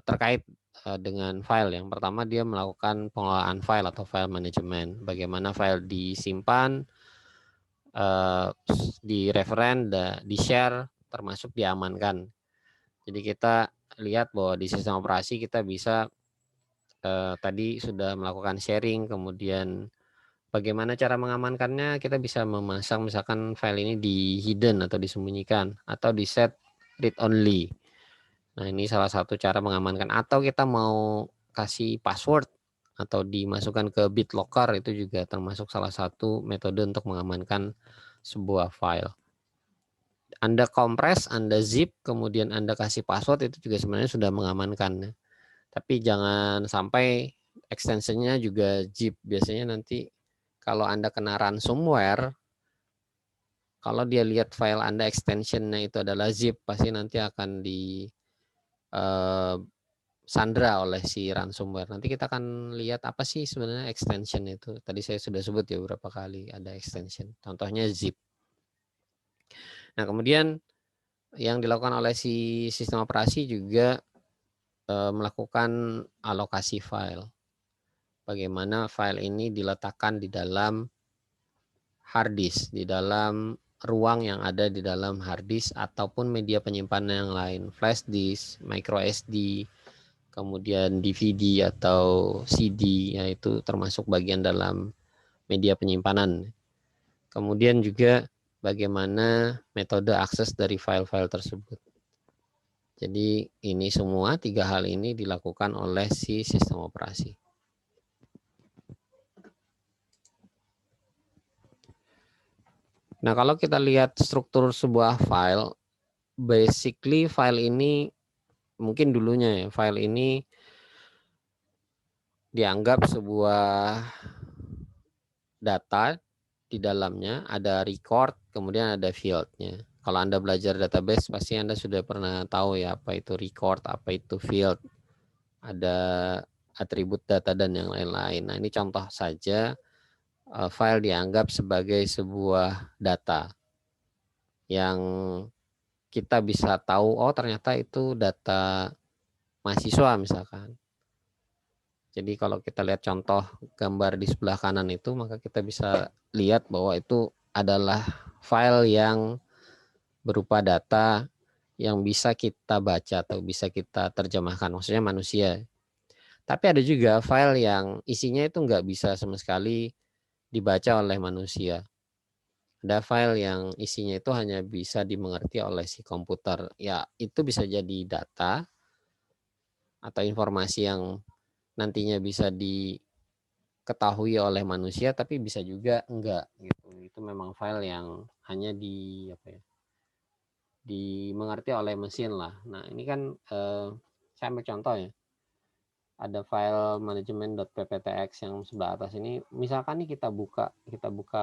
terkait dengan file. Yang pertama dia melakukan pengelolaan file atau file management. Bagaimana file disimpan, di referen, di share, termasuk diamankan. Jadi kita lihat bahwa di sistem operasi kita bisa tadi sudah melakukan sharing, kemudian bagaimana cara mengamankannya, kita bisa memasang misalkan file ini di hidden atau disembunyikan, atau di set read only. Nah ini salah satu cara mengamankan, atau kita mau kasih password atau dimasukkan ke BitLocker, itu juga termasuk salah satu metode untuk mengamankan sebuah file. Anda kompres, Anda zip, kemudian Anda kasih password, itu juga sebenarnya sudah mengamankan. Tapi jangan sampai extensionnya juga zip. Biasanya nanti kalau Anda kena ransomware, kalau dia lihat file Anda extensionnya itu adalah zip, pasti nanti akan di sandra oleh si ransomware. Nanti kita akan lihat apa sih sebenarnya extension itu. Tadi saya sudah sebut ya beberapa kali ada extension. Contohnya zip. Nah kemudian yang dilakukan oleh si sistem operasi juga melakukan alokasi file. Bagaimana file ini diletakkan di dalam hard disk, di dalam ruang yang ada di dalam hard disk ataupun media penyimpanan yang lain, flash disk, micro SD, kemudian DVD atau CD, yaitu termasuk bagian dalam media penyimpanan. Kemudian juga bagaimana metode akses dari file-file tersebut. Jadi ini semua 3 hal ini dilakukan oleh si sistem operasi. Nah, kalau kita lihat struktur sebuah file, basically file ini mungkin dulunya ya, file ini dianggap sebuah data, di dalamnya ada record, kemudian ada field-nya. Kalau Anda belajar database, pasti Anda sudah pernah tahu ya apa itu record, apa itu field, ada atribut data dan yang lain-lain. Nah, ini contoh saja file dianggap sebagai sebuah data yang kita bisa tahu, oh ternyata itu data mahasiswa misalkan. Jadi kalau kita lihat contoh gambar di sebelah kanan itu, maka kita bisa lihat bahwa itu adalah file yang berupa data yang bisa kita baca atau bisa kita terjemahkan, maksudnya manusia. Tapi ada juga file yang isinya itu nggak bisa sama sekali dibaca oleh manusia. Ada file yang isinya itu hanya bisa dimengerti oleh si komputer. Ya, itu bisa jadi data atau informasi yang nantinya bisa ketahui oleh manusia, tapi bisa juga enggak gitu. Itu memang file yang hanya dimengerti oleh mesin lah. Nah ini kan saya ambil contoh ya. Ada file manajemen.pptx yang sebelah atas ini. Misalkan nih kita buka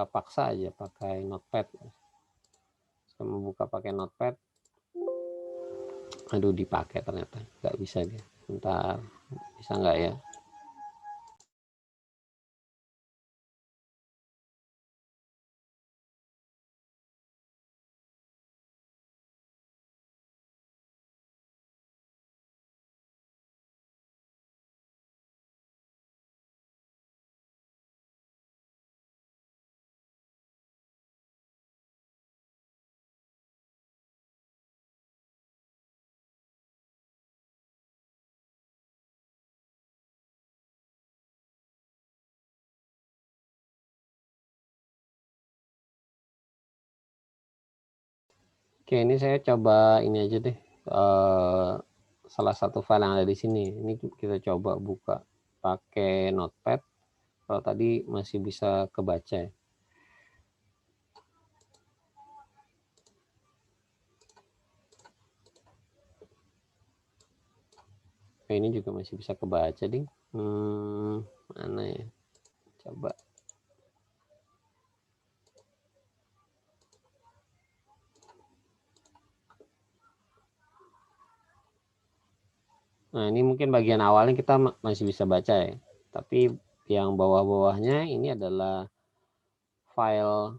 paksa aja pakai notepad. Saya membuka pakai notepad. Aduh dipakai ternyata nggak bisa dia. Bentar, bisa nggak ya? Oke, ini saya coba ini aja deh. Salah satu file yang ada di sini. Ini kita coba buka pakai notepad. Kalau tadi masih bisa kebaca ya. Ini juga masih bisa kebaca ding. Mana ya? Coba. Nah, ini mungkin bagian awalnya kita masih bisa baca ya. Tapi yang bawah-bawahnya ini adalah file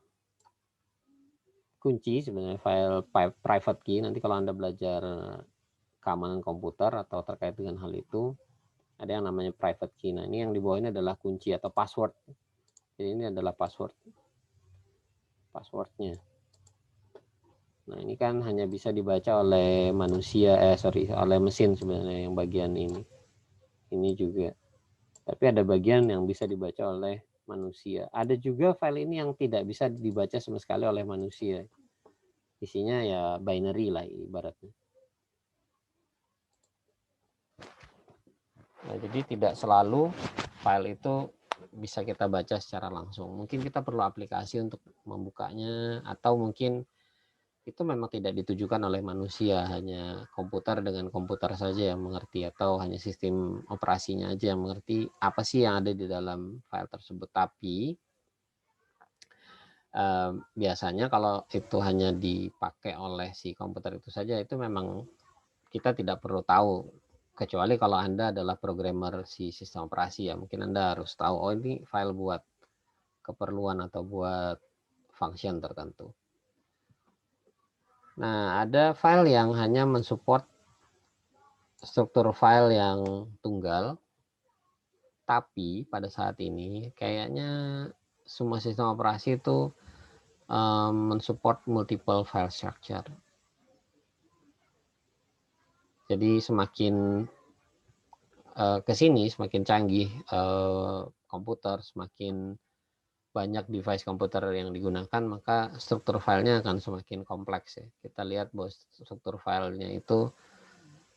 kunci, sebenarnya file private key. Nanti kalau Anda belajar keamanan komputer atau terkait dengan hal itu, ada yang namanya private key. Nah, ini yang di bawah ini adalah kunci atau password. Jadi ini adalah passwordnya. Nah, ini kan hanya bisa dibaca oleh manusia, oleh mesin sebenarnya yang bagian ini. Ini juga. Tapi ada bagian yang bisa dibaca oleh manusia. Ada juga file ini yang tidak bisa dibaca sama sekali oleh manusia. Isinya ya binary lah ibaratnya. Nah, jadi tidak selalu file itu bisa kita baca secara langsung. Mungkin kita perlu aplikasi untuk membukanya, atau mungkin itu memang tidak ditujukan oleh manusia, hanya komputer dengan komputer saja yang mengerti, atau hanya sistem operasinya aja yang mengerti apa sih yang ada di dalam file tersebut. Tapi biasanya kalau itu hanya dipakai oleh si komputer itu saja, itu memang kita tidak perlu tahu, kecuali kalau Anda adalah programmer si sistem operasi ya, mungkin Anda harus tahu, oh ini file buat keperluan atau buat function tertentu. Nah, ada file yang hanya mensupport struktur file yang tunggal, tapi pada saat ini kayaknya semua sistem operasi itu mensupport multiple file structure. Jadi semakin ke sini, semakin canggih komputer, semakin banyak device komputer yang digunakan, maka struktur filenya akan semakin kompleks ya. Kita lihat bahwa struktur filenya itu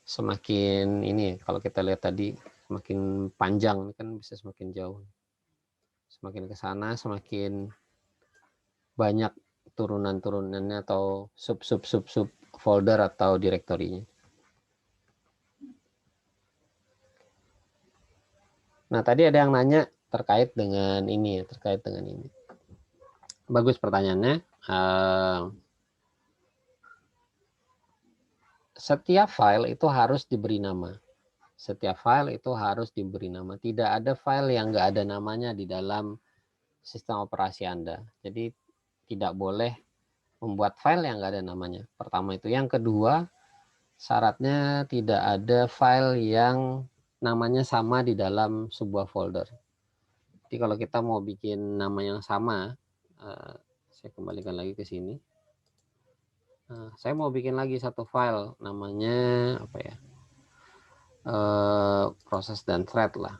semakin ini, kalau kita lihat tadi semakin panjang kan bisa semakin jauh. Semakin ke sana semakin banyak turunan-turunannya atau sub folder atau direktorinya. Nah, tadi ada yang nanya terkait dengan ini. Bagus pertanyaannya. Setiap file itu harus diberi nama. Tidak ada file yang nggak ada namanya di dalam sistem operasi Anda. Jadi tidak boleh membuat file yang nggak ada namanya. Pertama itu. Yang kedua, syaratnya tidak ada file yang namanya sama di dalam sebuah folder. Jadi kalau kita mau bikin nama yang sama, saya kembalikan lagi ke sini. Saya mau bikin lagi satu file, namanya apa ya? Proses dan thread lah.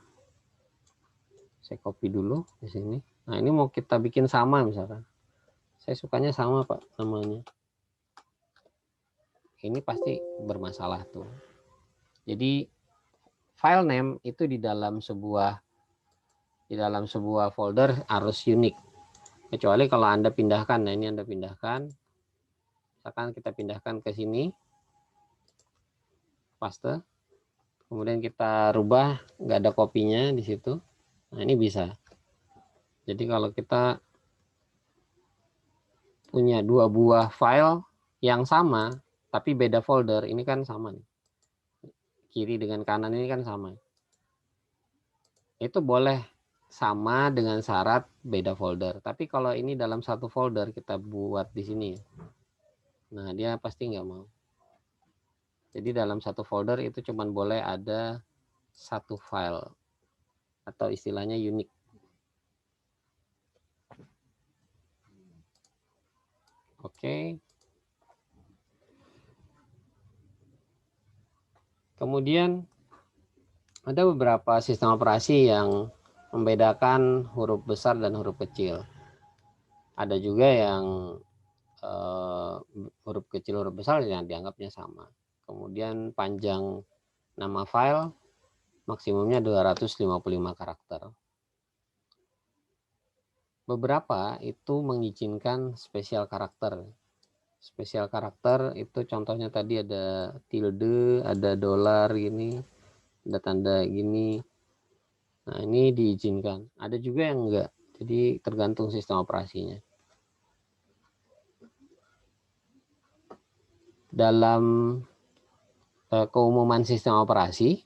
Saya copy dulu di sini. Nah, ini mau kita bikin sama misalkan. Saya sukanya sama Pak namanya. Ini pasti bermasalah tuh. Jadi file name itu di dalam sebuah di dalam sebuah folder harus unik. Kecuali kalau Anda pindahkan, nah ini Anda pindahkan, misalkan kita pindahkan ke sini, paste, kemudian kita rubah, nggak ada kopinya di situ, nah ini bisa. Jadi kalau kita punya 2 buah file yang sama, tapi beda folder, ini kan sama nih. Kiri dengan kanan ini kan sama. Itu boleh sama dengan syarat beda folder. Tapi kalau ini dalam satu folder kita buat di sini, nah dia pasti nggak mau. Jadi dalam satu folder itu cuma boleh ada satu file atau istilahnya unik. Oke. Kemudian ada beberapa sistem operasi yang membedakan huruf besar dan huruf kecil. Ada juga yang huruf kecil huruf besar yang dianggapnya sama. Kemudian panjang nama file maksimumnya 255 karakter. Beberapa itu mengizinkan spesial karakter. Spesial karakter itu contohnya tadi ada tilde, ada dolar gini, ada tanda gini. Nah, ini diizinkan. Ada juga yang enggak. Jadi tergantung sistem operasinya. Dalam keumuman sistem operasi,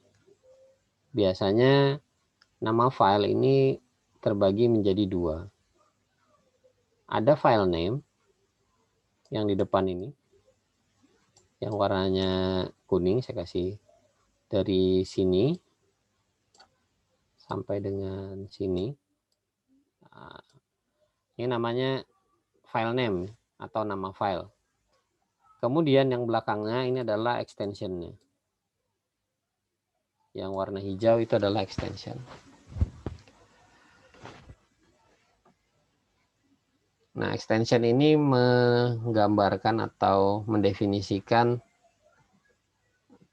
biasanya nama file ini terbagi menjadi 2. Ada file name yang di depan ini, yang warnanya kuning, saya kasih dari sini sampai dengan sini. Nah, ini namanya file name atau nama file. Kemudian yang belakangnya ini adalah extensionnya. Yang warna hijau itu adalah extension. Nah, extension ini menggambarkan atau mendefinisikan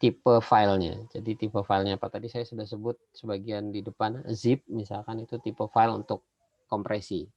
tipe filenya. Jadi tipe filenya apa tadi saya sudah sebut sebagian di depan, zip misalkan itu tipe file untuk kompresi.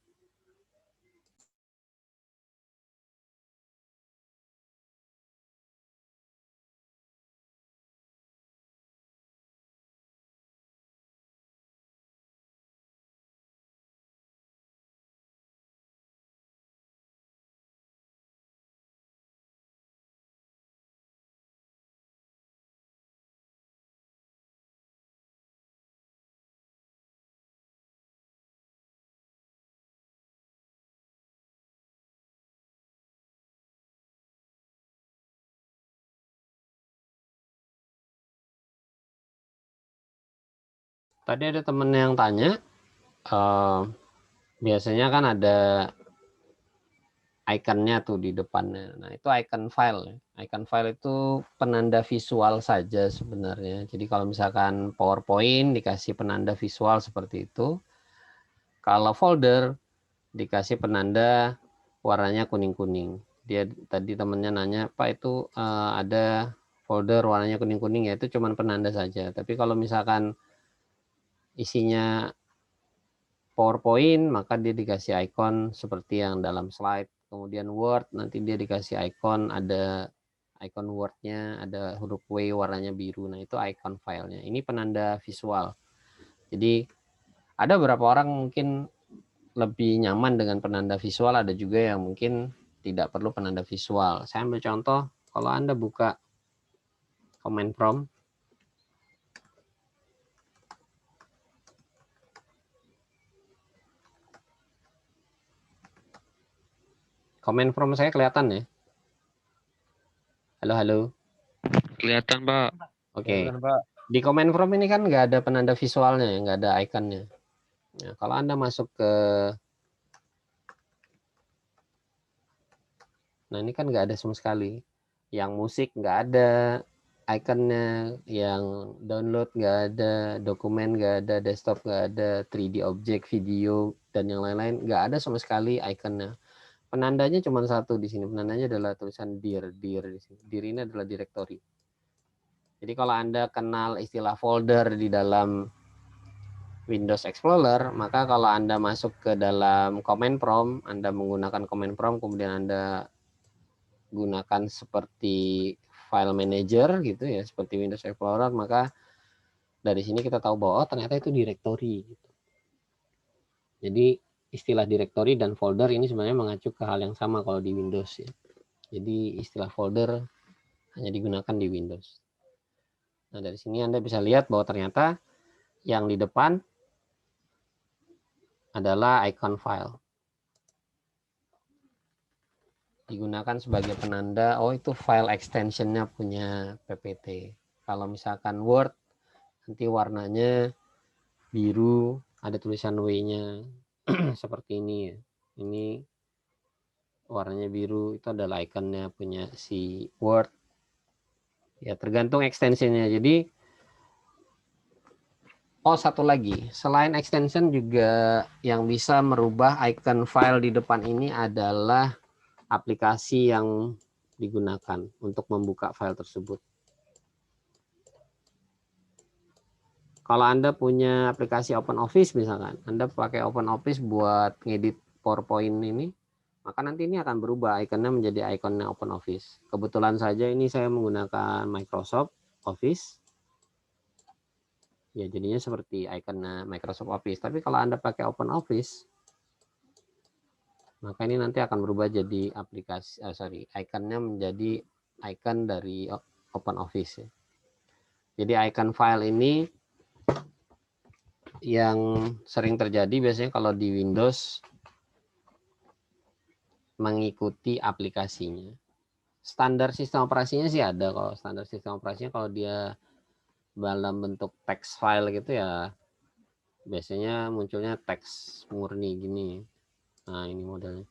Tadi ada temen yang tanya, biasanya kan ada ikonnya tuh di depannya. Nah, itu icon file. Icon file itu penanda visual saja sebenarnya. Jadi kalau misalkan PowerPoint dikasih penanda visual seperti itu. Kalau folder dikasih penanda warnanya kuning-kuning. Dia tadi temennya nanya, Pak itu ada folder warnanya kuning-kuning ya, itu cuma penanda saja. Tapi kalau misalkan isinya PowerPoint, maka dia dikasih icon seperti yang dalam slide. Kemudian Word, nanti dia dikasih icon, ada icon Word-nya, ada huruf W warnanya biru. Nah, itu icon filenya. Ini penanda visual. Jadi, ada beberapa orang mungkin lebih nyaman dengan penanda visual, ada juga yang mungkin tidak perlu penanda visual. Saya ambil contoh, kalau Anda buka command prompt, command prompt saya kelihatan ya? Halo, halo. Kelihatan, Pak. Oke. Di command prompt ini kan nggak ada penanda visualnya, nggak ada ikonnya. Nah, kalau Anda masuk ke, nah ini kan nggak ada sama sekali. Yang musik nggak ada ikonnya, yang download nggak ada, dokumen nggak ada, desktop nggak ada, 3D object, video, dan yang lain-lain nggak ada sama sekali ikonnya. Penandanya cuma satu di sini. Penandanya adalah tulisan dir di sini. Dir ini adalah directory. Jadi kalau Anda kenal istilah folder di dalam Windows Explorer, maka kalau Anda masuk ke dalam command prompt, Anda menggunakan command prompt, kemudian Anda gunakan seperti file manager gitu ya, seperti Windows Explorer, maka dari sini kita tahu bahwa ternyata itu directory gitu. Jadi istilah directory dan folder ini sebenarnya mengacu ke hal yang sama kalau di Windows ya. Jadi istilah folder hanya digunakan di Windows. Nah, dari sini Anda bisa lihat bahwa ternyata yang di depan adalah icon file. Digunakan sebagai penanda, oh itu file extensionnya punya PPT. Kalau misalkan Word, nanti warnanya biru, ada tulisan W-nya seperti ini ya. Ini warnanya biru, itu adalah ikonnya punya si Word. Ya tergantung extensionnya. Jadi, oh satu lagi, selain extension juga yang bisa merubah icon file di depan ini adalah aplikasi yang digunakan untuk membuka file tersebut. Kalau Anda punya aplikasi OpenOffice misalkan, Anda pakai OpenOffice buat ngedit PowerPoint ini, maka nanti ini akan berubah ikonnya menjadi ikonnya OpenOffice. Kebetulan saja ini saya menggunakan Microsoft Office. Ya jadinya seperti ikonnya Microsoft Office. Tapi kalau Anda pakai OpenOffice, maka ini nanti akan berubah jadi aplikasi, ikonnya menjadi icon dari OpenOffice. Ya. Jadi icon file ini yang sering terjadi biasanya kalau di Windows mengikuti aplikasinya. Standar sistem operasinya sih ada kalau standar sistem operasinya kalau dia dalam bentuk text file gitu ya biasanya munculnya teks murni gini. Nah, ini modelnya.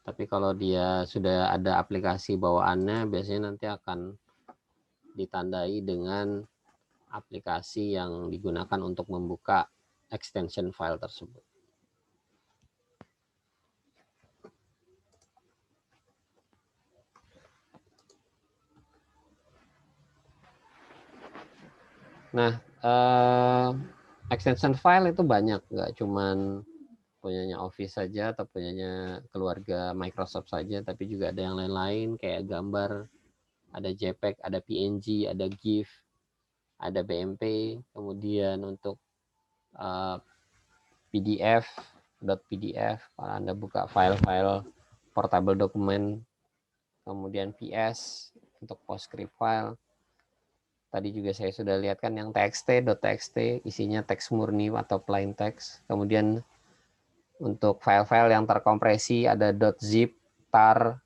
Tapi kalau dia sudah ada aplikasi bawaannya, biasanya nanti akan ditandai dengan aplikasi yang digunakan untuk membuka extension file tersebut. Nah, extension file itu banyak, nggak cuman punyanya Office saja atau punyanya keluarga Microsoft saja, tapi juga ada yang lain-lain kayak gambar, ada JPEG, ada PNG, ada GIF, ada BMP, kemudian untuk PDF, .pdf, kalau Anda buka file-file portable dokumen, kemudian PS untuk PostScript file. Tadi juga saya sudah lihat kan yang .txt, isinya teks murni atau plain text. Kemudian untuk file-file yang terkompresi ada .zip, tar,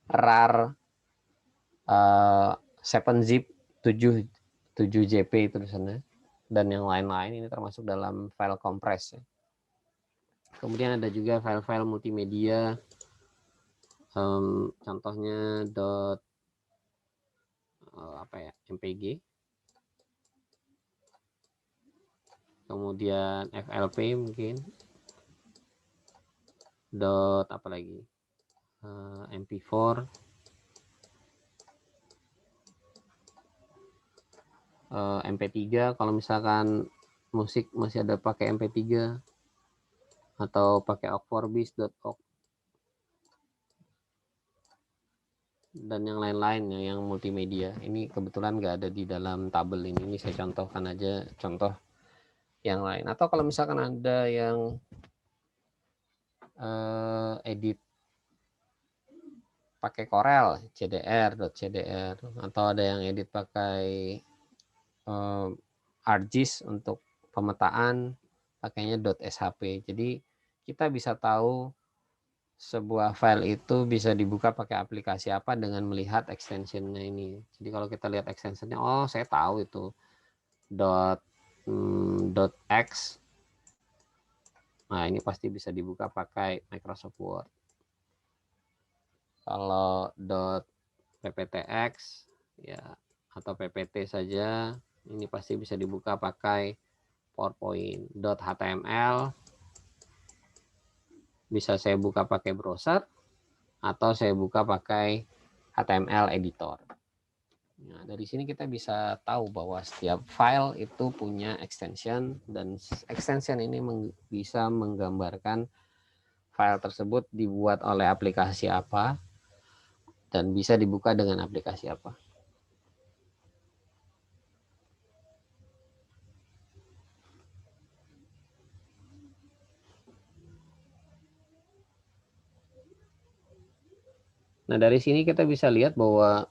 rar, 7zip, 7jp itu tulisannya, dan yang lain-lain ini termasuk dalam file kompres. Kemudian ada juga file-file multimedia, contohnya MPG, kemudian FLP mungkin, MP4, MP3 kalau misalkan musik masih ada pakai MP3 atau pakai ogvorbis.org dan yang lain-lain yang multimedia. Ini kebetulan nggak ada di dalam tabel ini saya contohkan aja contoh yang lain. Atau kalau misalkan ada yang edit pakai Corel, CDR, atau ada yang edit pakai ArcGIS untuk pemetaan, pakainya .shp. Jadi kita bisa tahu sebuah file itu bisa dibuka pakai aplikasi apa dengan melihat extensionnya ini. Jadi kalau kita lihat extensionnya, oh saya tahu itu .x. Nah ini pasti bisa dibuka pakai Microsoft Word. Kalau .pptx ya atau ppt saja ini pasti bisa dibuka pakai PowerPoint. .html bisa saya buka pakai browser atau saya buka pakai HTML editor. Nah, dari sini kita bisa tahu bahwa setiap file itu punya extension dan extension ini bisa menggambarkan file tersebut dibuat oleh aplikasi apa dan bisa dibuka dengan aplikasi apa. Nah, dari sini kita bisa lihat bahwa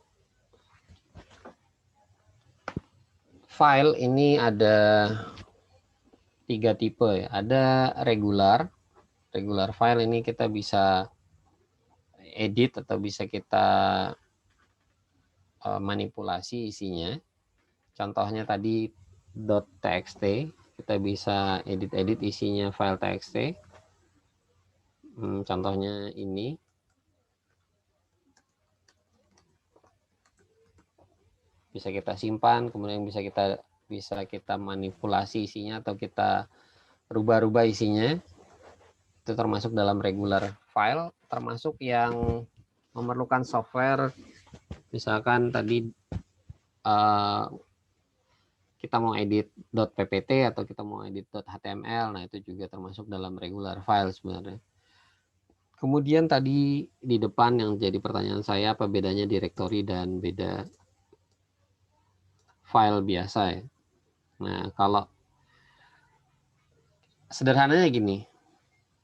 file ini ada 3 tipe ya. Ada regular file, ini kita bisa edit atau bisa kita manipulasi isinya. Contohnya tadi .txt, kita bisa edit isinya file txt. Contohnya ini. Bisa kita simpan, kemudian bisa kita manipulasi isinya atau kita rubah-rubah isinya. Itu termasuk dalam regular file, termasuk yang memerlukan software. Misalkan tadi kita mau edit .ppt atau kita mau edit .html, nah itu juga termasuk dalam regular file sebenarnya. Kemudian tadi di depan yang jadi pertanyaan saya, apa bedanya directory dan beda file biasa ya. Nah, kalau sederhananya gini,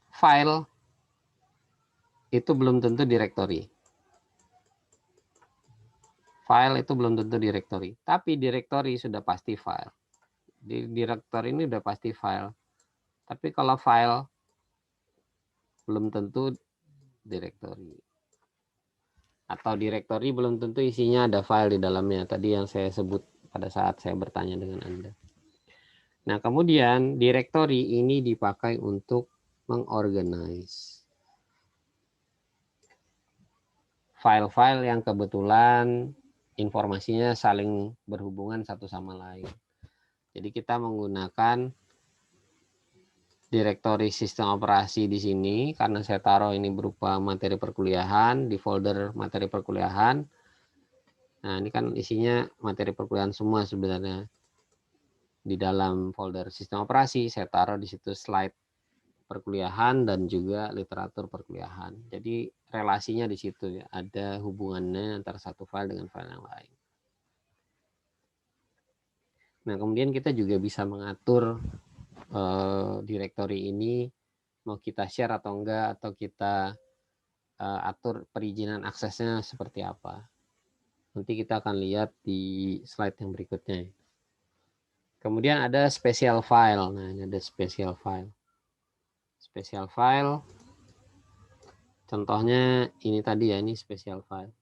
file itu belum tentu directory. File itu belum tentu directory, tapi directory sudah pasti file. Di directory ini sudah pasti file. Tapi kalau file belum tentu directory. Atau directory belum tentu isinya ada file di dalamnya. Tadi yang saya sebut pada saat saya bertanya dengan Anda. Nah, kemudian directory ini dipakai untuk mengorganize file-file yang kebetulan informasinya saling berhubungan satu sama lain. Jadi kita menggunakan direktori sistem operasi di sini karena saya taruh ini berupa materi perkuliahan di folder materi perkuliahan. Nah, ini kan isinya materi perkuliahan semua sebenarnya. Di dalam folder sistem operasi saya taruh di situ slide perkuliahan dan juga literatur perkuliahan. Jadi relasinya di situ ya, ada hubungannya antara satu file dengan file yang lain. Nah, kemudian kita juga bisa mengatur direktori ini mau kita share atau enggak, atau kita atur perizinan aksesnya seperti apa. Nanti kita akan lihat di slide yang berikutnya. Kemudian ada special file. Nah, ini ada special file. Special file. Contohnya ini tadi ya, ini special file.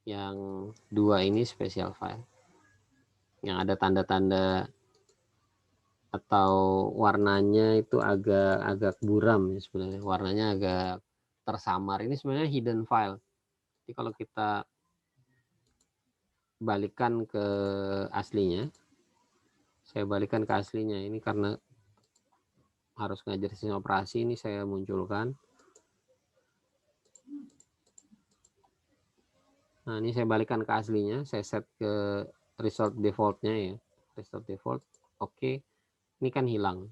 Yang dua ini special file. Yang ada tanda-tanda atau warnanya itu agak buram ya sebenarnya. Warnanya agak tersamar. Ini sebenarnya hidden file. Jadi kalau kita balikan ke aslinya, saya balikan ke aslinya ini karena harus ngajar sistem operasi, ini saya munculkan. Nah, ini saya balikan ke aslinya, saya set ke result defaultnya ya, result default. Oke, ini kan hilang,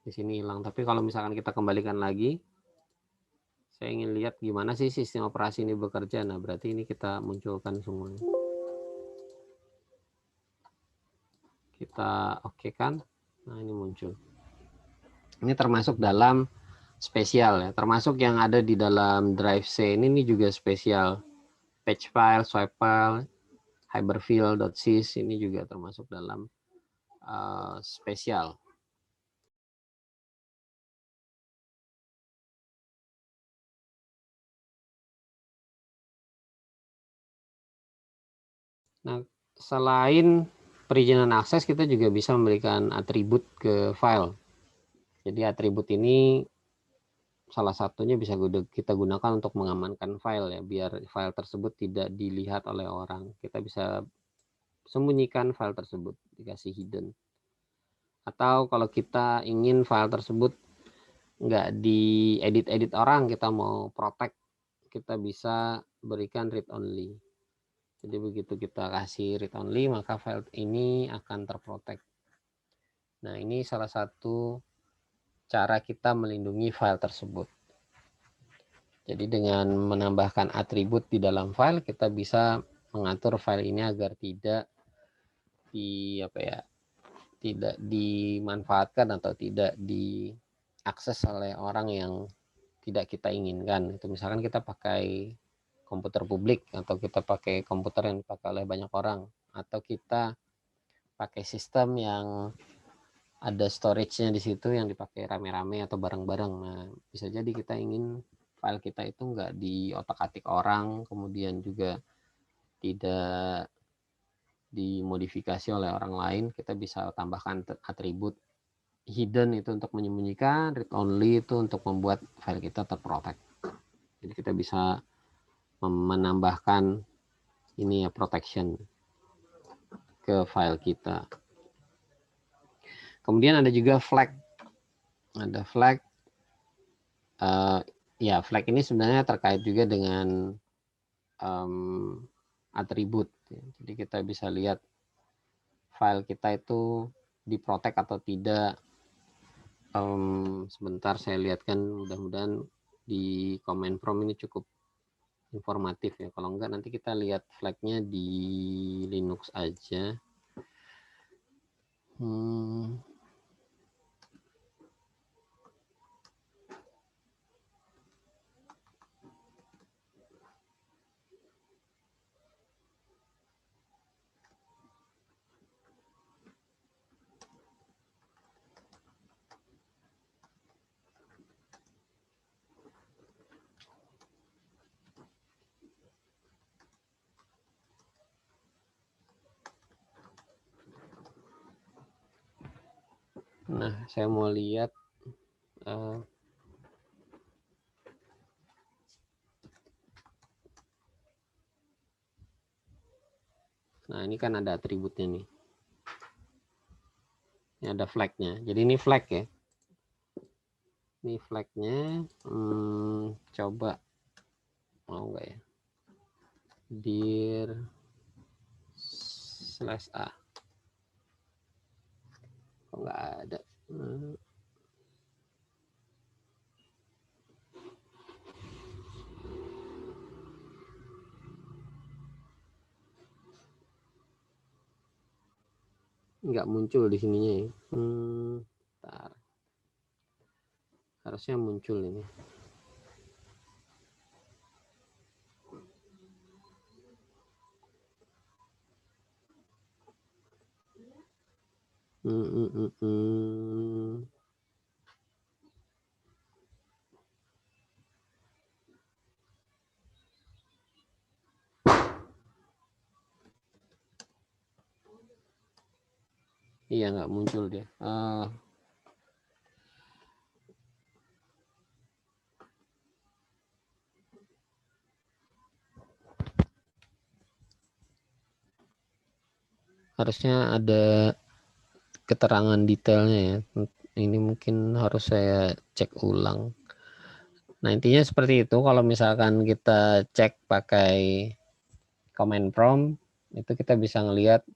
di sini hilang. Tapi kalau misalkan kita kembalikan lagi, saya ingin lihat gimana sih sistem operasi ini bekerja. Nah, berarti ini kita munculkan semuanya. Kita oke kan? Nah, ini muncul. Ini termasuk dalam spesial ya, termasuk yang ada di dalam drive C ini juga spesial. Page file, swipe file, hyperfill.sys ini juga termasuk dalam spesial. Nah, selain perizinan akses, kita juga bisa memberikan atribut ke file. Jadi atribut ini salah satunya bisa kita gunakan untuk mengamankan file ya, biar file tersebut tidak dilihat oleh orang. Kita bisa sembunyikan file tersebut, dikasih hidden. Atau kalau kita ingin file tersebut nggak diedit-edit orang, kita mau protect, kita bisa berikan read only. Jadi begitu kita kasih read only, maka file ini akan terprotek. Nah, ini salah satu cara kita melindungi file tersebut. Jadi dengan menambahkan atribut di dalam file, kita bisa mengatur file ini agar tidak tidak dimanfaatkan atau tidak diakses oleh orang yang tidak kita inginkan. Itu misalkan kita pakai komputer publik, atau kita pakai komputer yang dipakai oleh banyak orang, atau kita pakai sistem yang ada storage-nya di situ yang dipakai rame-rame atau bareng-bareng. Nah, bisa jadi kita ingin file kita itu nggak diotak-atik orang, kemudian juga tidak dimodifikasi oleh orang lain. Kita bisa tambahkan atribut hidden itu untuk menyembunyikan, read only itu untuk membuat file kita terprotect. Jadi kita bisa menambahkan ini ya, protection ke file kita. Kemudian ada juga flag. Ada flag. Ya, flag ini sebenarnya terkait juga dengan atribut. Jadi kita bisa lihat file kita itu diprotek atau tidak. Sebentar saya lihatkan, mudah-mudahan di command prompt ini cukup informatif ya. Kalau enggak nanti kita lihat flagnya di Linux aja. Nah, saya mau lihat nah, ini kan ada atributnya nih. Ini ada flagnya. Jadi ini flag ya. Ini flagnya. Coba mau nggak ya? dir/a. Kok nggak ada? Nggak muncul di sininya ya. Bentar. Harusnya muncul ini. Iya, nggak muncul dia. Harusnya ada keterangan detailnya ya. Ini mungkin harus saya cek ulang. Nah, intinya seperti itu. Kalau misalkan kita cek pakai command prompt, itu kita bisa ngelihat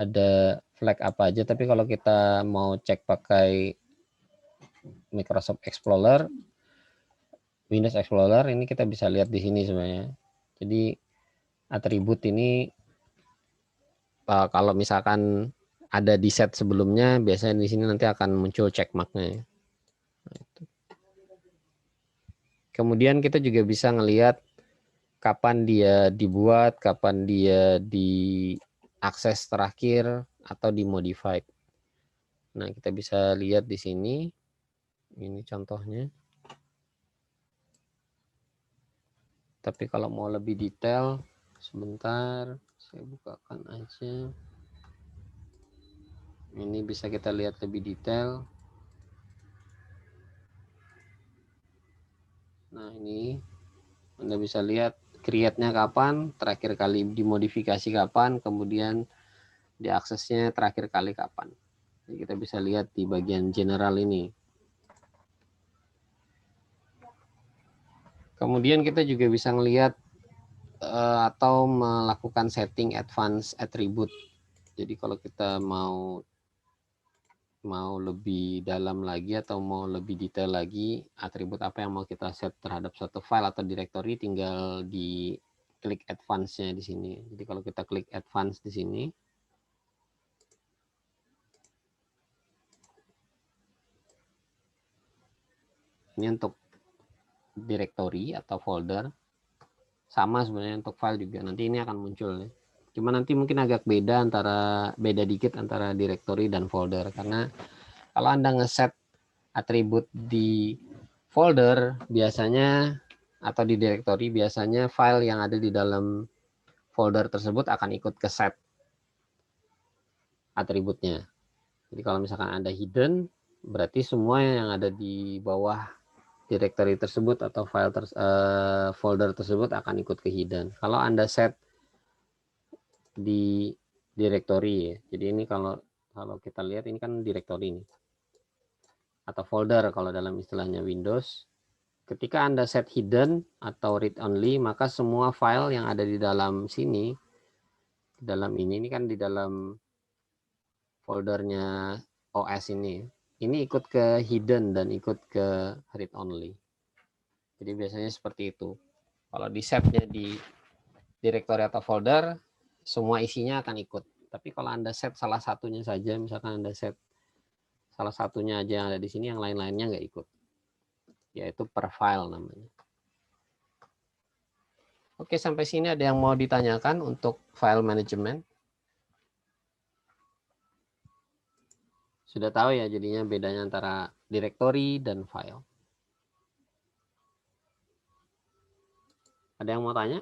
ada flag apa aja. Tapi kalau kita mau cek pakai Microsoft Explorer, Windows Explorer, ini kita bisa lihat di sini sebenarnya. Jadi atribut ini kalau misalkan ada di set sebelumnya, biasanya di sini nanti akan muncul check mark-nya. Kemudian kita juga bisa ngelihat kapan dia dibuat, kapan dia diakses terakhir atau dimodified. Nah, kita bisa lihat di sini. Ini contohnya. Tapi kalau mau lebih detail, sebentar saya bukakan aja. Ini bisa kita lihat lebih detail. Nah, ini Anda bisa lihat create-nya kapan, terakhir kali dimodifikasi kapan, kemudian diaksesnya terakhir kali kapan. Jadi kita bisa lihat di bagian general ini. Kemudian kita juga bisa melihat atau melakukan setting advance attribute. Jadi kalau kita mau lebih dalam lagi atau mau lebih detail lagi, atribut apa yang mau kita set terhadap suatu file atau directory, tinggal di klik advance-nya di sini. Jadi kalau kita klik advance di sini, ini untuk directory atau folder, sama sebenarnya untuk file juga. Nanti ini akan muncul ya. Cuma nanti mungkin agak beda dikit antara directory dan folder, karena kalau Anda ngeset atribut di folder biasanya atau di directory, biasanya file yang ada di dalam folder tersebut akan ikut ke set atributnya. Jadi kalau misalkan Anda hidden, berarti semua yang ada di bawah directory tersebut atau folder tersebut akan ikut ke hidden. Kalau Anda set di directory ya. Jadi ini kalau kita lihat ini kan directory ini atau folder kalau dalam istilahnya Windows. Ketika Anda set hidden atau read only, maka semua file yang ada di dalam sini, di dalam ini kan di dalam foldernya OS ini ikut ke hidden dan ikut ke read only. Jadi biasanya seperti itu. Kalau di setnya di directory atau folder, semua isinya akan ikut. Tapi kalau Anda set salah satunya saja, misalkan Anda set salah satunya aja yang ada di sini, yang lain-lainnya nggak ikut. Yaitu per file namanya. Oke, sampai sini ada yang mau ditanyakan untuk file management? Sudah tahu ya jadinya bedanya antara directory dan file. Ada yang mau tanya?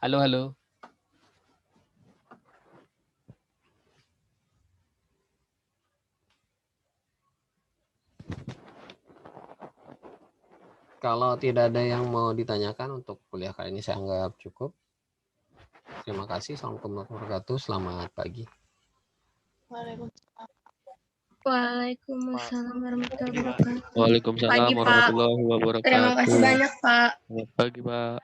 Halo, halo. Kalau tidak ada yang mau ditanyakan untuk kuliah kali ini, saya anggap cukup. Terima kasih. Assalamualaikum warahmatullahi wabarakatuh. Selamat pagi. Waalaikumsalam warahmatullahi wabarakatuh. Waalaikumsalam Pagi, Pak. warahmatullahi Terima kasih wabarakatuh. banyak, Pak. Selamat pagi, Pak.